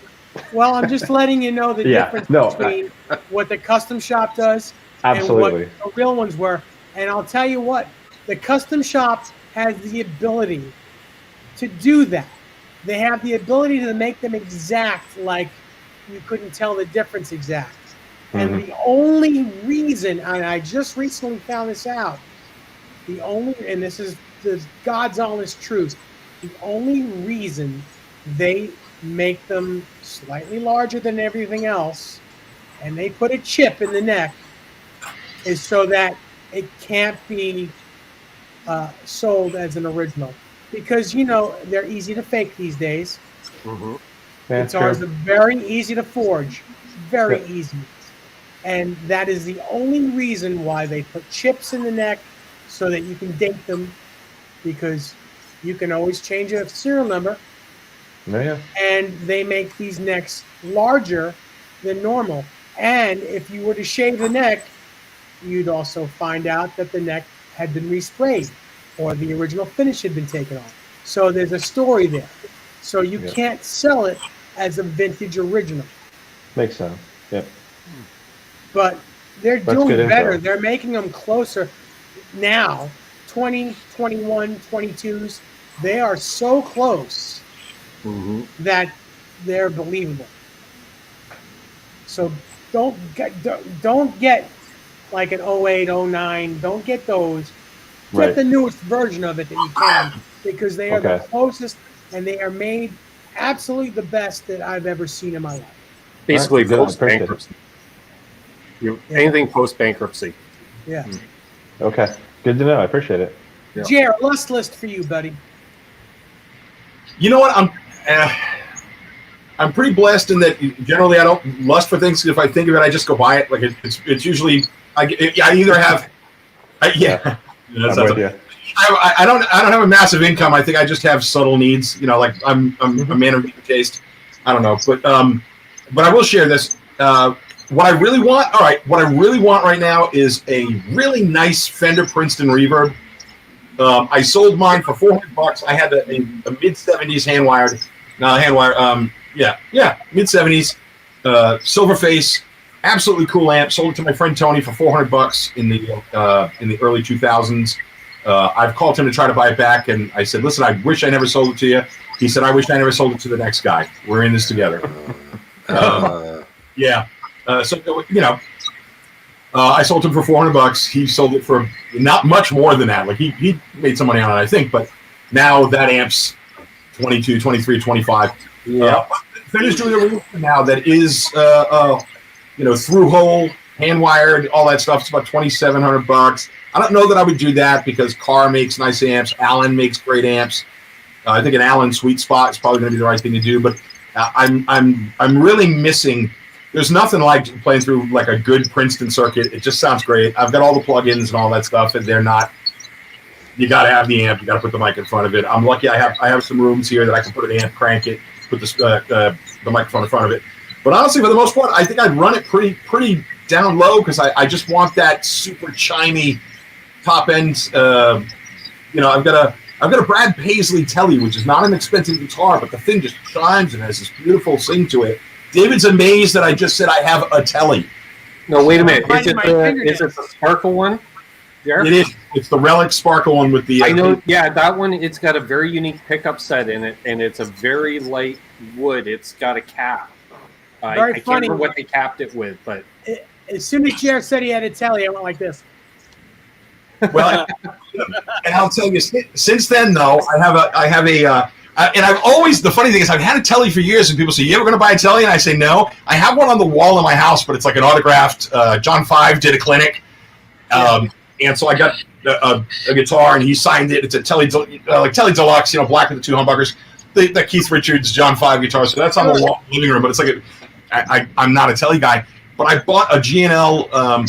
Well, I'm just letting you know the difference between what the custom shop does and what the real ones were. And I'll tell you what, the custom shop has the ability to do that. They have the ability to make them exact, like you couldn't tell the difference exact. And the only reason, and I just recently found this out, and this is the God's honest truth, the only reason they make them slightly larger than everything else, and they put a chip in the neck, is so that it can't be sold as an original. Because, they're easy to fake these days. Guitars are very easy to forge. Very easy. And that is the only reason why they put chips in the neck, so that you can date them, because you can always change a serial number. And they make these necks larger than normal. And if you were to shave the neck, you'd also find out that the neck had been resprayed, or the original finish had been taken off. So there's a story there. So you can't sell it as a vintage original. Makes sense. Yep. But they're doing better. They're making them closer now. 20, 21, 22s. They are so close that they're believable. So don't get like an 08, 09. Don't get those. Get the newest version of it that you can, because they are the closest, and they are made absolutely the best that I've ever seen in my life. Basically, post-bankruptcy. Anything post-bankruptcy. Yeah. Okay. Good to know. I appreciate it. Yeah. Jared, lust list for you, buddy. You know what? I'm pretty blessed in that generally I don't lust for things. If I think of it, I just go buy it. Like it's usually I either have. I don't have a massive income. I think I just have subtle needs. Like I'm a man of good taste. I don't know, but I will share this. What I really want right now is a really nice Fender Princeton Reverb. I sold mine for $400. I had a mid-70s mid-70s silver face, absolutely cool amp. Sold it to my friend Tony for $400 in the early 2000s. I've called him to try to buy it back, and I said, "Listen, I wish I never sold it to you." He said, "I wish I never sold it to the next guy. We're in this together." I sold him for $400. He sold it for not much more than that. Like he made some money on it, I think. But now that amp's 22, 23, 25. Yeah. Fender's doing a release now that is, through hole, hand wired, all that stuff. It's about $2,700. I don't know that I would do that because Carr makes nice amps. Allen makes great amps. I think an Allen sweet spot is probably going to be the right thing to do. But I'm really missing. There's nothing like playing through like a good Princeton circuit. It just sounds great. I've got all the plugins and all that stuff, and they're not. You got to have the amp. You got to put the mic in front of it. I'm lucky. I have some rooms here that I can put an amp, crank it, put the microphone in front of it. But honestly, for the most part, I think I'd run it pretty down low because I just want that super chimey top end. I've got a Brad Paisley Telly, which is not an expensive guitar, but the thing just chimes and has this beautiful sing to it. David's amazed that I just said I have a Telly. No, wait a minute. Is it the Sparkle one? Yeah. It is. It's the Relic Sparkle one with the. I know. Yeah, that one. It's got a very unique pickup set in it, and it's a very light wood. It's got a cap. I can't remember what they capped it with, but as soon as Jared said he had a Telly, I went like this. Well, and I'll tell you, since then though, I have a. And I've always, the funny thing is I've had a Telly for years and people say, you ever going to buy a Telly? And I say, no. I have one on the wall in my house, but it's like an autographed, John 5 did a clinic. And so I got a guitar and he signed it. It's a Telly, like Telly Deluxe, black with the two humbuckers. The Keith Richards, John 5 guitar. So that's on the wall in the living room, but it's like, I'm not a Telly guy, but I bought a G&L, I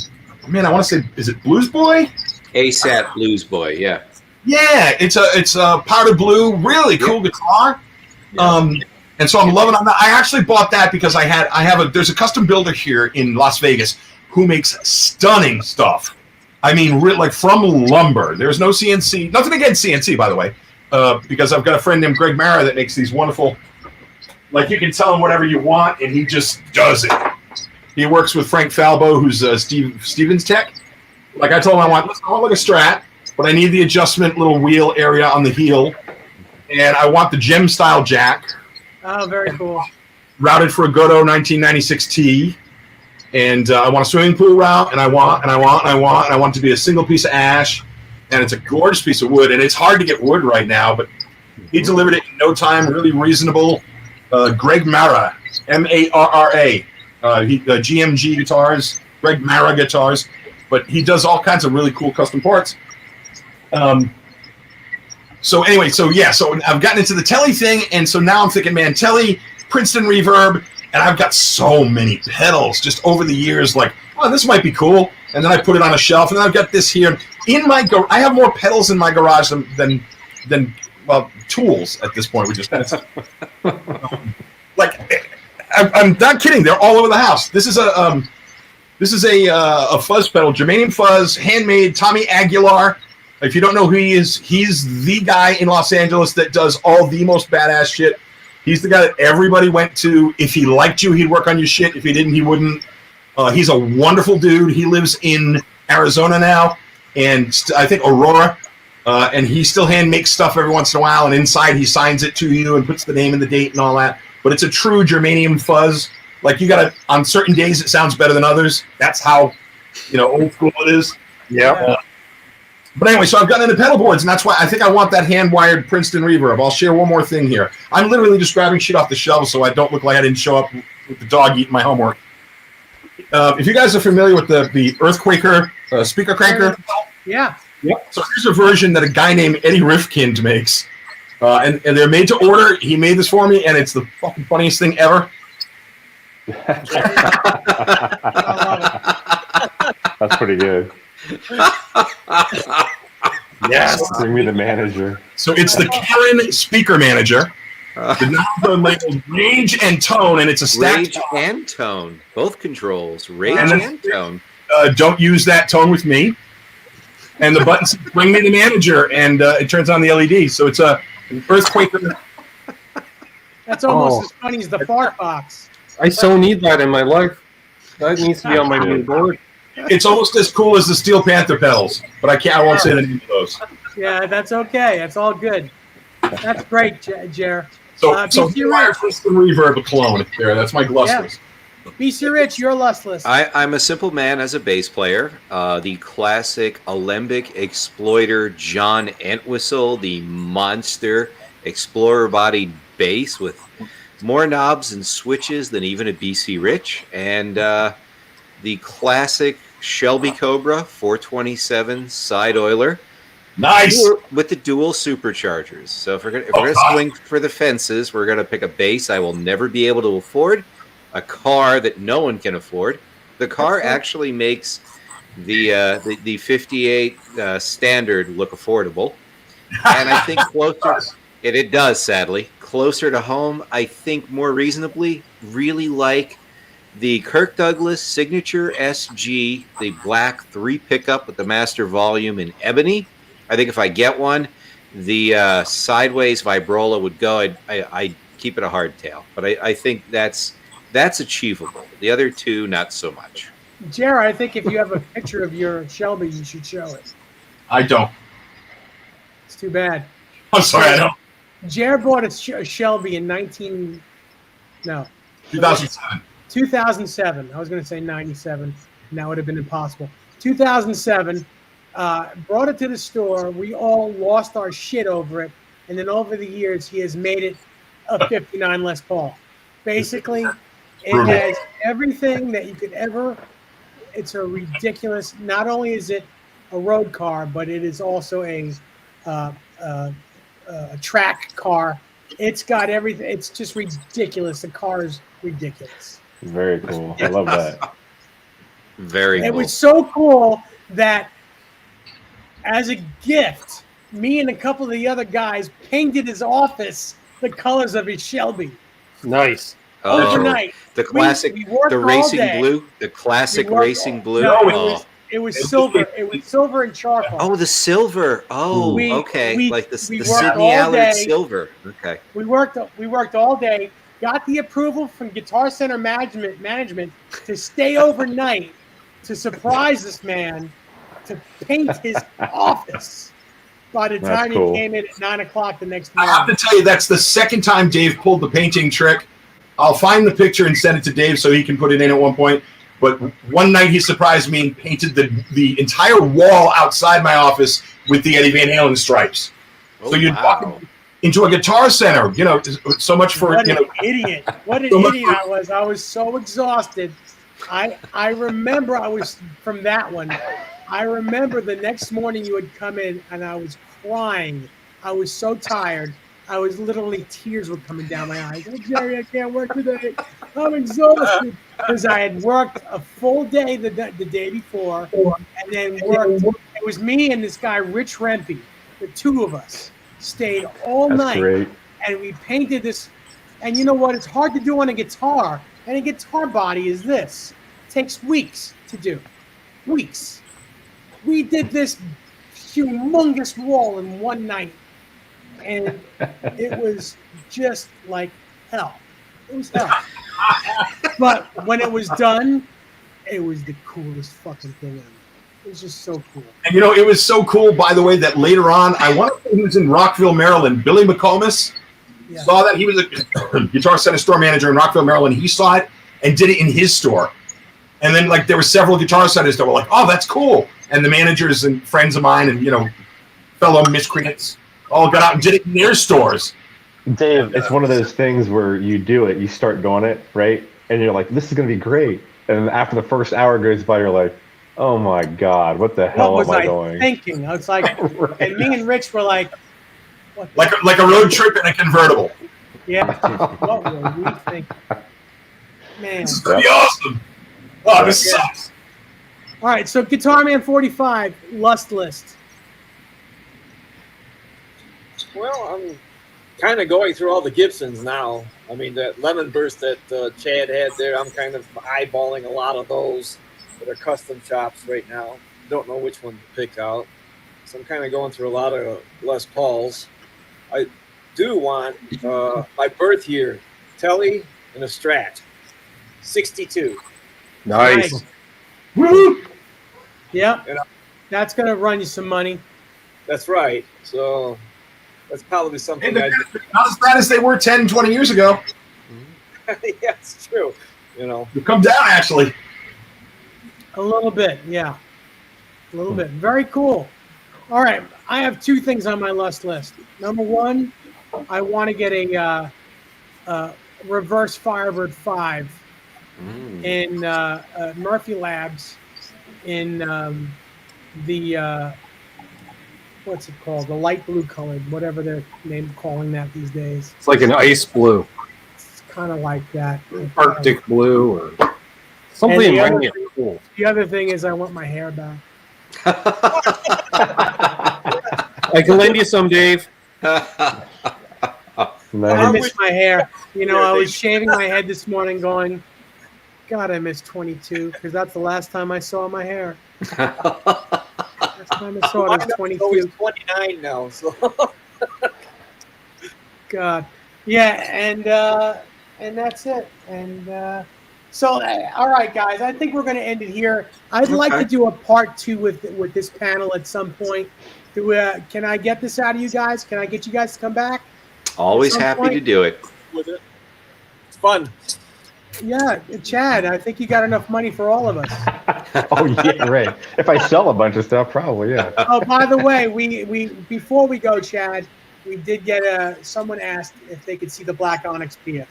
want to say, is it Blues Boy? ASAT Blues Boy, yeah. Yeah, it's a powder blue, really cool guitar. Yeah. And so I'm loving it. I actually bought that because there's a custom builder here in Las Vegas who makes stunning stuff. I mean, like from lumber. There's no CNC. Nothing against CNC, by the way, because I've got a friend named Greg Mara that makes these wonderful. Like you can tell him whatever you want, and he just does it. He works with Frank Falbo, who's Stevens Tech. Like I told him, I want like a Strat. But I need the adjustment little wheel area on the heel, and I want the gem style jack. Oh, very cool. Routed for a Godot 1996T, and I want a swimming pool route, and I want it to be a single piece of ash, and it's a gorgeous piece of wood, and it's hard to get wood right now, but he delivered it in no time, really reasonable. Greg Mara, Marra, GMG guitars, Greg Mara guitars, but he does all kinds of really cool custom parts. So I've gotten into the Telly thing, and so now I'm thinking, man, Telly, Princeton reverb, and I've got so many pedals just over the years, like, oh, this might be cool, and then I put it on a shelf, and then I've got this here in my I have more pedals in my garage than tools at this point. We just I'm not kidding. They're all over the house. This is a fuzz pedal, germanium fuzz, handmade, Tommy Aguilar. If you don't know who he is, he's the guy in Los Angeles that does all the most badass shit. He's the guy that everybody went to. If he liked you, he'd work on your shit. If he didn't, he wouldn't. He's a wonderful dude. He lives in Arizona now, and I think Aurora. And he still hand makes stuff every once in a while, and inside he signs it to you and puts the name and the date and all that. But it's a true germanium fuzz. Like you got to, on certain days it sounds better than others. That's how, old school it is. Yeah. But anyway, so I've gotten into pedal boards, and that's why I think I want that hand-wired Princeton reverb. I'll share one more thing here. I'm literally just grabbing shit off the shelves so I don't look like I didn't show up with the dog eating my homework. If you guys are familiar with the Earthquaker speaker cranker. Yeah. Yep. So here's a version that a guy named Eddie Rifkind makes. And they're made to order. He made this for me, and it's the fucking funniest thing ever. That's pretty good. Yes. Bring me the manager. So it's the Karen Speaker Manager. The number labeled Rage and Tone, and it's a stacked Rage and Tone. Both controls. Rage and Tone. Don't use that tone with me. And the button says, bring me the manager, and it turns on the LED. So it's an Earthquaker. That's almost as funny as the fart box. I so need that in my life. That needs to be on my new board. It's almost as cool as the Steel Panther pedals, but I won't say the name of those. Yeah, that's okay. That's all good. That's great, Jer. So wire Princeton reverb clone there. That's my glustless. Yeah. BC Rich, you're lustless. I'm a simple man as a bass player. The classic Alembic Exploiter John Entwistle, the monster Explorer bodied bass with more knobs and switches than even a BC Rich, and the classic Shelby Cobra 427 side oiler Nice. with the dual superchargers. So if we're gonna swing for the fences, we're gonna pick a base I will never be able to afford, a car that no one can afford. The car actually makes the 58 standard look affordable, and I think closer. It does, sadly, closer to home. I think more reasonably, really like the Kirk Douglas Signature SG, the black 3 pickup with the master volume in ebony. I think if I get one, the sideways Vibrola would go. I'd keep it a hardtail, but I think that's achievable. The other two, not so much. Jared, I think if you have a picture of your Shelby, you should show it. I don't. It's too bad. I'm sorry, I don't. Jared bought a Shelby in 2007. 2007. I was going to say 97, and that would have been impossible. 2007, brought it to the store. We all lost our shit over it, and then over the years, he has made it a 59 Les Paul. Basically, it has everything that you could ever. It's a ridiculous. Not only is it a road car, but it is also a track car. It's got everything. It's just ridiculous. The car is ridiculous. Very cool. I love that. Very cool. It was so cool that as a gift, me and a couple of the other guys painted his office the colors of his Shelby. Nice. Overnight. The classic, we worked the all racing day. blue, the classic We worked racing blue. No, it was silver. It was silver and charcoal. Oh, the silver. Oh, We- okay. we- Like the we worked Sidney all Allard day. silver. Okay. We worked all day. Got the approval from Guitar Center management to stay overnight to surprise this man to paint his office. By the That's time cool. he came in at 9 o'clock the next I have morning. to tell you, that's the second time Dave pulled the painting trick. I'll find the picture and send it to Dave so he can put it in at one point. But one night he surprised me and painted the entire wall outside my office with the Eddie Van Halen stripes. Oh, So you'd wow. walk into a Guitar Center, so much for, What an idiot. What an So much idiot I was. I was so exhausted. I remember I was from that one. I remember the next morning you would come in and I was crying. I was so tired. I was literally, tears were coming down my eyes. Oh, Jerry, I can't work today. I'm exhausted. Because I had worked a full day the day before and then worked. It was me and this guy, Rich Rempe. The two of us stayed all That's night. great. And we painted this. And you know what? It's hard to do on a guitar. And a guitar body is this. It takes weeks to do. Weeks. We did this humongous wall in one night. And it was just like hell. It was hell. But when it was done, it was the coolest fucking thing ever. It was just so cool. And it was so cool, by the way, that later on, I want to say he was in Rockville, Maryland. Billy McComas Yeah. saw that. He was a Guitar Center store manager in Rockville, Maryland. He saw it and did it in his store. And then, there were several Guitar Centers that were like, oh, that's cool. And the managers and friends of mine and, fellow miscreants all got out and did it in their stores. Dave, it's one of those things where you do it, you start doing it, right? And you're like, this is going to be great. And after the first hour goes by, you're like, oh my God, what the hell What was am I I doing? thinking? I was like, Right. and me and Rich were like, what the Like a road trip in a convertible. Yeah. What were we thinking? Man. This is going to be awesome. Oh, this sucks. All right, so Guitar Man 45, Lust List. Well, I'm kind of going through all the Gibsons now. I mean, that Lemon Burst that Chad had there, I'm kind of eyeballing a lot of those that are custom shops right now. Don't know which one to pick out. So I'm kind of going through a lot of Les Pauls. I do want my birth year, Telly and a Strat, 62. Nice. Woo! Yep. You know. That's going to run you some money. That's right. So that's probably something Hey, I not as bad as they were 10, 20 years ago. yeah, it's true. They've come down, actually. A little bit, yeah. A little bit. Very cool. All right, I have two things on my Lust list. Number one, I want to get a reverse Firebird 5 in Murphy Labs in what's it called? The light blue colored, whatever they're calling that these days. It's like an ice blue, It's kind of like that. Arctic blue, or something. And the other really thing- cool. The other thing is, I want my hair back. I can lend you some, Dave. I Nice. miss my hair. You know, I was shaving my head this morning, going, "God, I miss 22," because that's the last time I saw my hair. Last time I saw it was So he's 22. 29 now. So God, yeah, and that's it. And all right, guys, I think we're going to end it here. I'd like Okay. to do a part 2 with this panel at some point. Can I get this out of you guys? Can I get you guys to come back? Always some happy point- to do it. with it, it's fun. Yeah, Chad, I think you got enough money for all of us. Oh yeah, right. If I sell a bunch of stuff, probably yeah. Oh, by the way, we before we go, Chad, we did get someone asked if they could see the Black Onyx PF.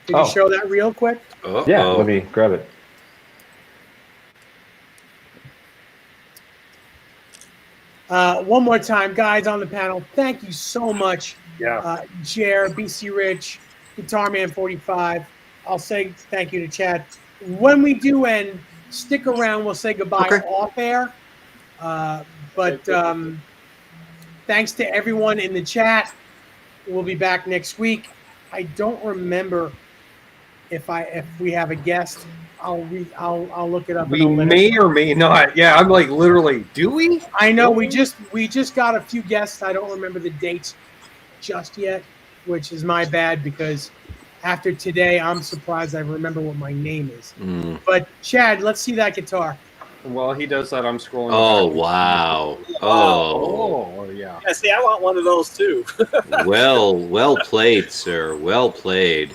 Can Oh. you show that real quick? Yeah, Uh-oh. let me grab it. One more time, guys on the panel, thank you so much. Yeah. Jer, BC Rich, Guitar Man 45. I'll say thank you to Chad. When we do end, stick around. We'll say goodbye Okay. off air. But thanks to everyone in the chat. We'll be back next week. I don't remember if we have a guest. I'll look it up. We in a minute. may or may not. Yeah, I'm like literally. Do we? I know we just got a few guests. I don't remember the dates just yet, which is my bad because after today, I'm surprised I remember what my name is. Mm. But Chad, let's see that guitar. Well, he does that. I'm scrolling. Oh, back. wow. Oh, Oh, yeah. Yeah, see, I want one of those too. well played, sir. Well played.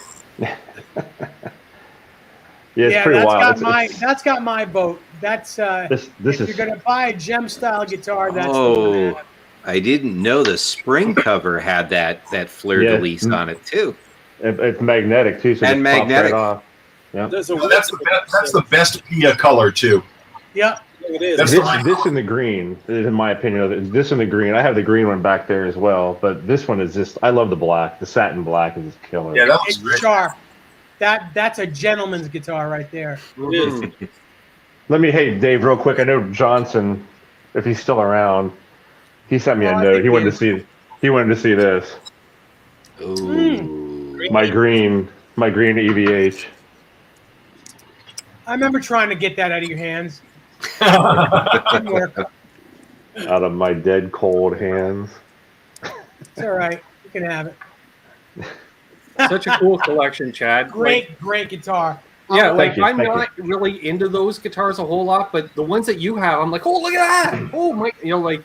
Yeah, it's pretty that's wild. got that's got my vote. That's This if is you're gonna buy a gem style guitar, that's the Oh, one. I didn't know the spring cover had that fleur-de-lis on it, too. it's magnetic too, so And it just pops magnetic. right off. There's a That's the best Pia color too. Yep. It is. That's This in the green, in my opinion, this in the green. I have the green one back there as well, but this one is just. I love the black. The satin black is just killer. Yeah, that It's was great. sharp. That's a gentleman's guitar right there. It is. Hey Dave, real quick. I know Johnson, if he's still around, he sent me Oh, a I note. think He wanted he to see. He wanted to see this. Ooh. My green EVH. I remember trying to get that out of your hands. Didn't work. Out of my dead cold hands. It's all right. You can have it. Such a cool collection, Chad. Great guitar. Yeah, I'll- like you, I'm thank you. not really into those guitars a whole lot, but the ones that you have, I'm like, oh, look at that! Oh my, like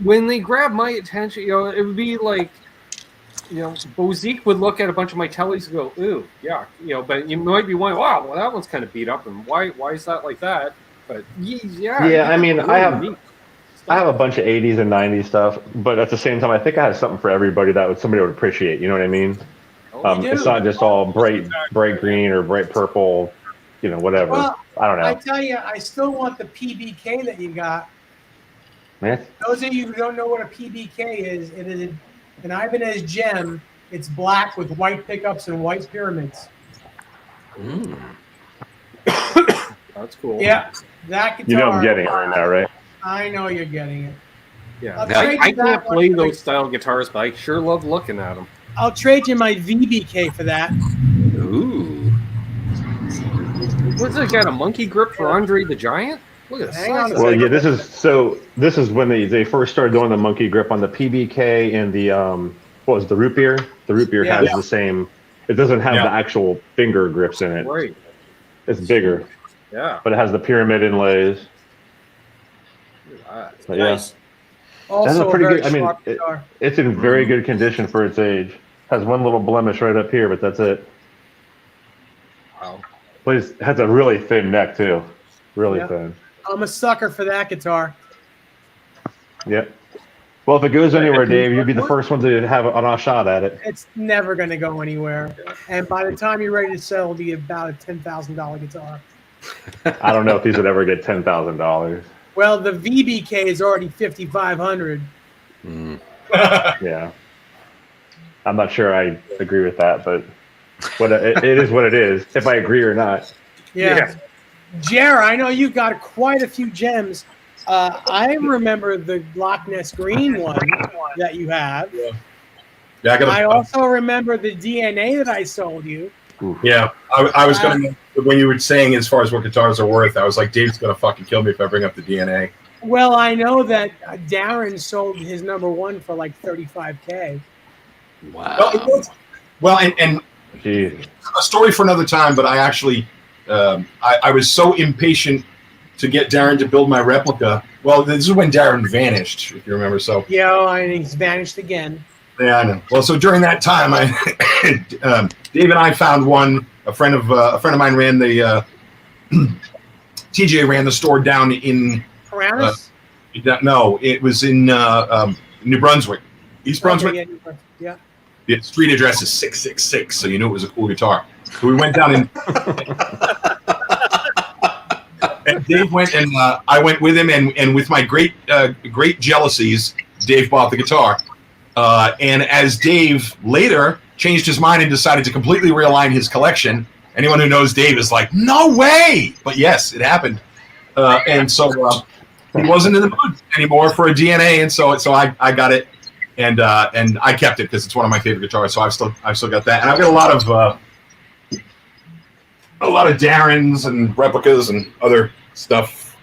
when they grab my attention, it would be like, Bozique would look at a bunch of my tellies and go, ooh, yeah, but you might be wondering, wow, well, that one's kind of beat up, and why is that like that? But yeah. Yeah, I mean, I have neat I have stuff. a bunch of 80s and 90s stuff, but at the same time, I think I have something for everybody that somebody would appreciate. You know what I mean? Oh, you It's do. not just all bright green or bright purple, whatever. Well, I don't know. I tell you, I still want the PBK that you got. Man, Those of you who don't know what a PBK is, it is an Ibanez gem. It's black with white pickups and white pyramids. Mm. That's cool. Yeah, that guitar. you know I'm getting it right now, right? I know you're getting it. Yeah. I'll I- trade I you that can't one play for the- those style guitars, but I sure love looking at them. I'll trade you my VBK for that. Ooh. What's it got? A monkey grip for Andre the Giant? Look at the Hang on size a of Well, that. yeah, this is when they first started doing the monkey grip on the PBK and the what was it, the root beer? The root beer has Yeah. the same. It doesn't have Yeah. the actual finger grips in it. Right. It's bigger, Yeah. but it has the pyramid inlays. Look at that. But yeah, Nice. Also, That's a pretty very good- I mean, sharp guitar. it's in very good condition for its age. Has one little blemish right up here, but that's it. Wow. But it has a really thin neck too, really Yeah. thin. I'm a sucker for that guitar. Yep. Well, if it goes anywhere, Dave, you'd be the first one to have an shot at it. It's never going to go anywhere. And by the time you're ready to sell, it'll be about a $10,000 guitar. I don't know if these would ever get $10,000. Well, the VBK is already 5,500. Yeah. I'm not sure I agree with that, but it is what it is, if I agree or not. Yeah. Jer, I know you've got quite a few gems. I remember the Loch Ness Green one that you have. Yeah, I also remember the DNA that I sold you. Yeah, I was going to, when you were saying as far as what guitars are worth, I was like, Dave's going to fucking kill me if I bring up the DNA. Well, I know that Darren sold his number one for like $35K. Wow. Well, and Jeez. a story for another time, but I actually, I was so impatient to get Darren to build my replica. Well, this is when Darren vanished, if you remember. So Yeah, and he's vanished again. Yeah, I know. Well, so during that time, Dave and I found one. A friend of mine ran the TJ ran the store down in Paramus? no, it was in New Brunswick, East Brunswick. Okay, yeah. The street address is 666, so you knew it was a cool guitar. So we went down and Dave went, and I went with him, and with my great jealousies, Dave bought the guitar. And as Dave later changed his mind and decided to completely realign his collection, anyone who knows Dave is like, no way! But yes, it happened. And so he wasn't in the mood anymore for a DNA, and so I got it, and I kept it because it's one of my favorite guitars. So I've still got that, and I've got a lot of Darrens and replicas and other stuff.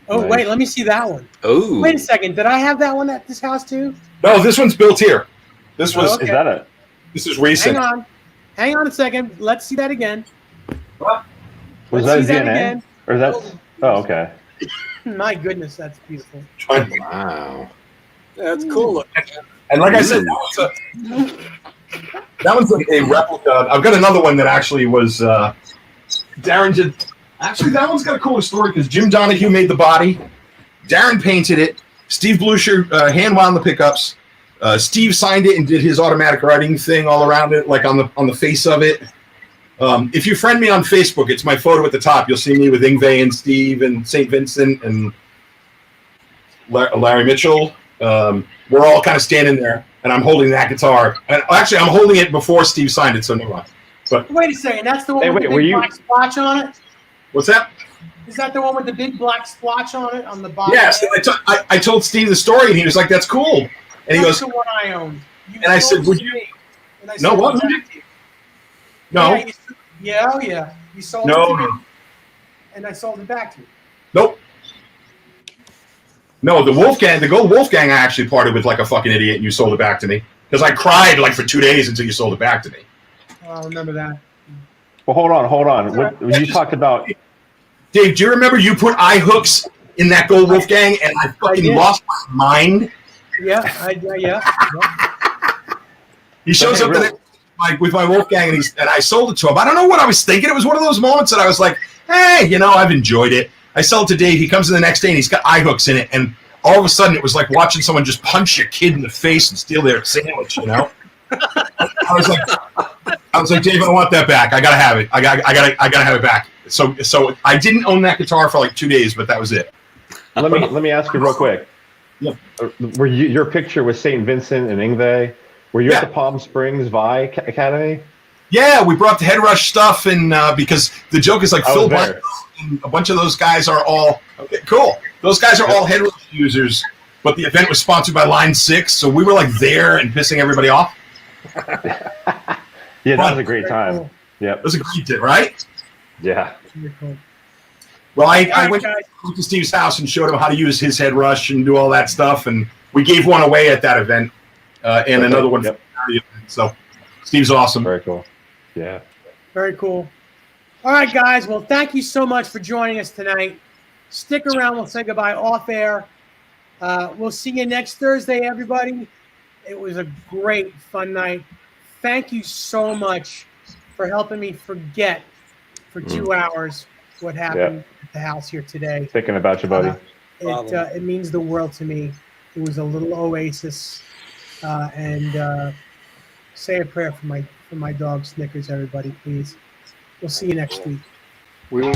Oh, Nice. wait, let me see that one. Oh. Wait a second. Did I have that one at this house too? No, this one's built here. This was Okay. Is that it? this is recent. Hang on a second. Let's see that again. Was Let's that a see that DNA? again. Or that's... Oh, okay. My goodness, that's beautiful. Wow. That's cool. And like I said, that one's a replica. I've got another one that actually was Darren did. Actually, that one's got a cooler story because Jim Donahue made the body. Darren painted it. Steve Blucher hand wound the pickups. Steve signed it and did his automatic writing thing all around it, like on the face of it. If you friend me on Facebook, it's my photo at the top. You'll see me with Yngwie and Steve and St. Vincent and Larry Mitchell. We're all kind of standing there, and I'm holding that guitar. And actually, I'm holding it before Steve signed it, so never mind. But Wait a second. That's the one Hey, with wait, the were big you- black splotch on it? what's that? Is that the one with the big black splotch on it on the bottom? Yes, and I told Steve the story, and he was like, "That's cool." And he That's goes, the one I owned. and I said, "Would you?" No, what? No, Yeah. You sold it no, to me, no, and I sold it back to you. nope. No, the Wolfgang, the gold Wolfgang, I actually parted with like a fucking idiot, and you sold it back to me because I cried like for 2 days until you sold it back to me. Oh, I remember that. Well, hold on. When you talked about... Dave, do you remember you put eye hooks in that gold Wolfgang, and I fucking did. lost my mind? Yeah. He shows Okay, up the next, with my Wolfgang, and I sold it to him. I don't know what I was thinking. It was one of those moments that I was like, hey, I've enjoyed it. I sell it to Dave. He comes in the next day, and he's got eye hooks in it. And all of a sudden, it was like watching someone just punch your kid in the face and steal their sandwich, I was like, Dave, I want that back. I gotta have it. I gotta have it back. So I didn't own that guitar for like 2 days, but that was it. Let me ask you real quick. Yeah. Were your picture with St. Vincent and Yngwie? Were you Yeah. at the Palm Springs Vi Academy? Yeah, we brought the Head Rush stuff, and because the joke is like I was Phil there. Black and a bunch of those guys are all okay, cool. Those guys are all Head Rush users, but the event was sponsored by Line 6, so we were like there and pissing everybody off. Yeah, that was a great Very time. cool. Yep. It was a great day, right? Yeah. Very cool. Well, I All right, went guys. to Steve's house and showed him how to use his Head Rush and do all that stuff, and we gave one away at that event, and Okay, another one yep. for the event. So Steve's awesome. Very cool. Yeah. Very cool. All right, guys. Well, thank you so much for joining us tonight. Stick around. We'll say goodbye off air. We'll see you next Thursday, everybody. It was a great, fun night. Thank you so much for helping me forget for 2 hours what happened at the house here today. Thinking about you, buddy. It means the world to me. It was a little oasis. And say a prayer for my dog Snickers, everybody, please. We'll see you next week. We will.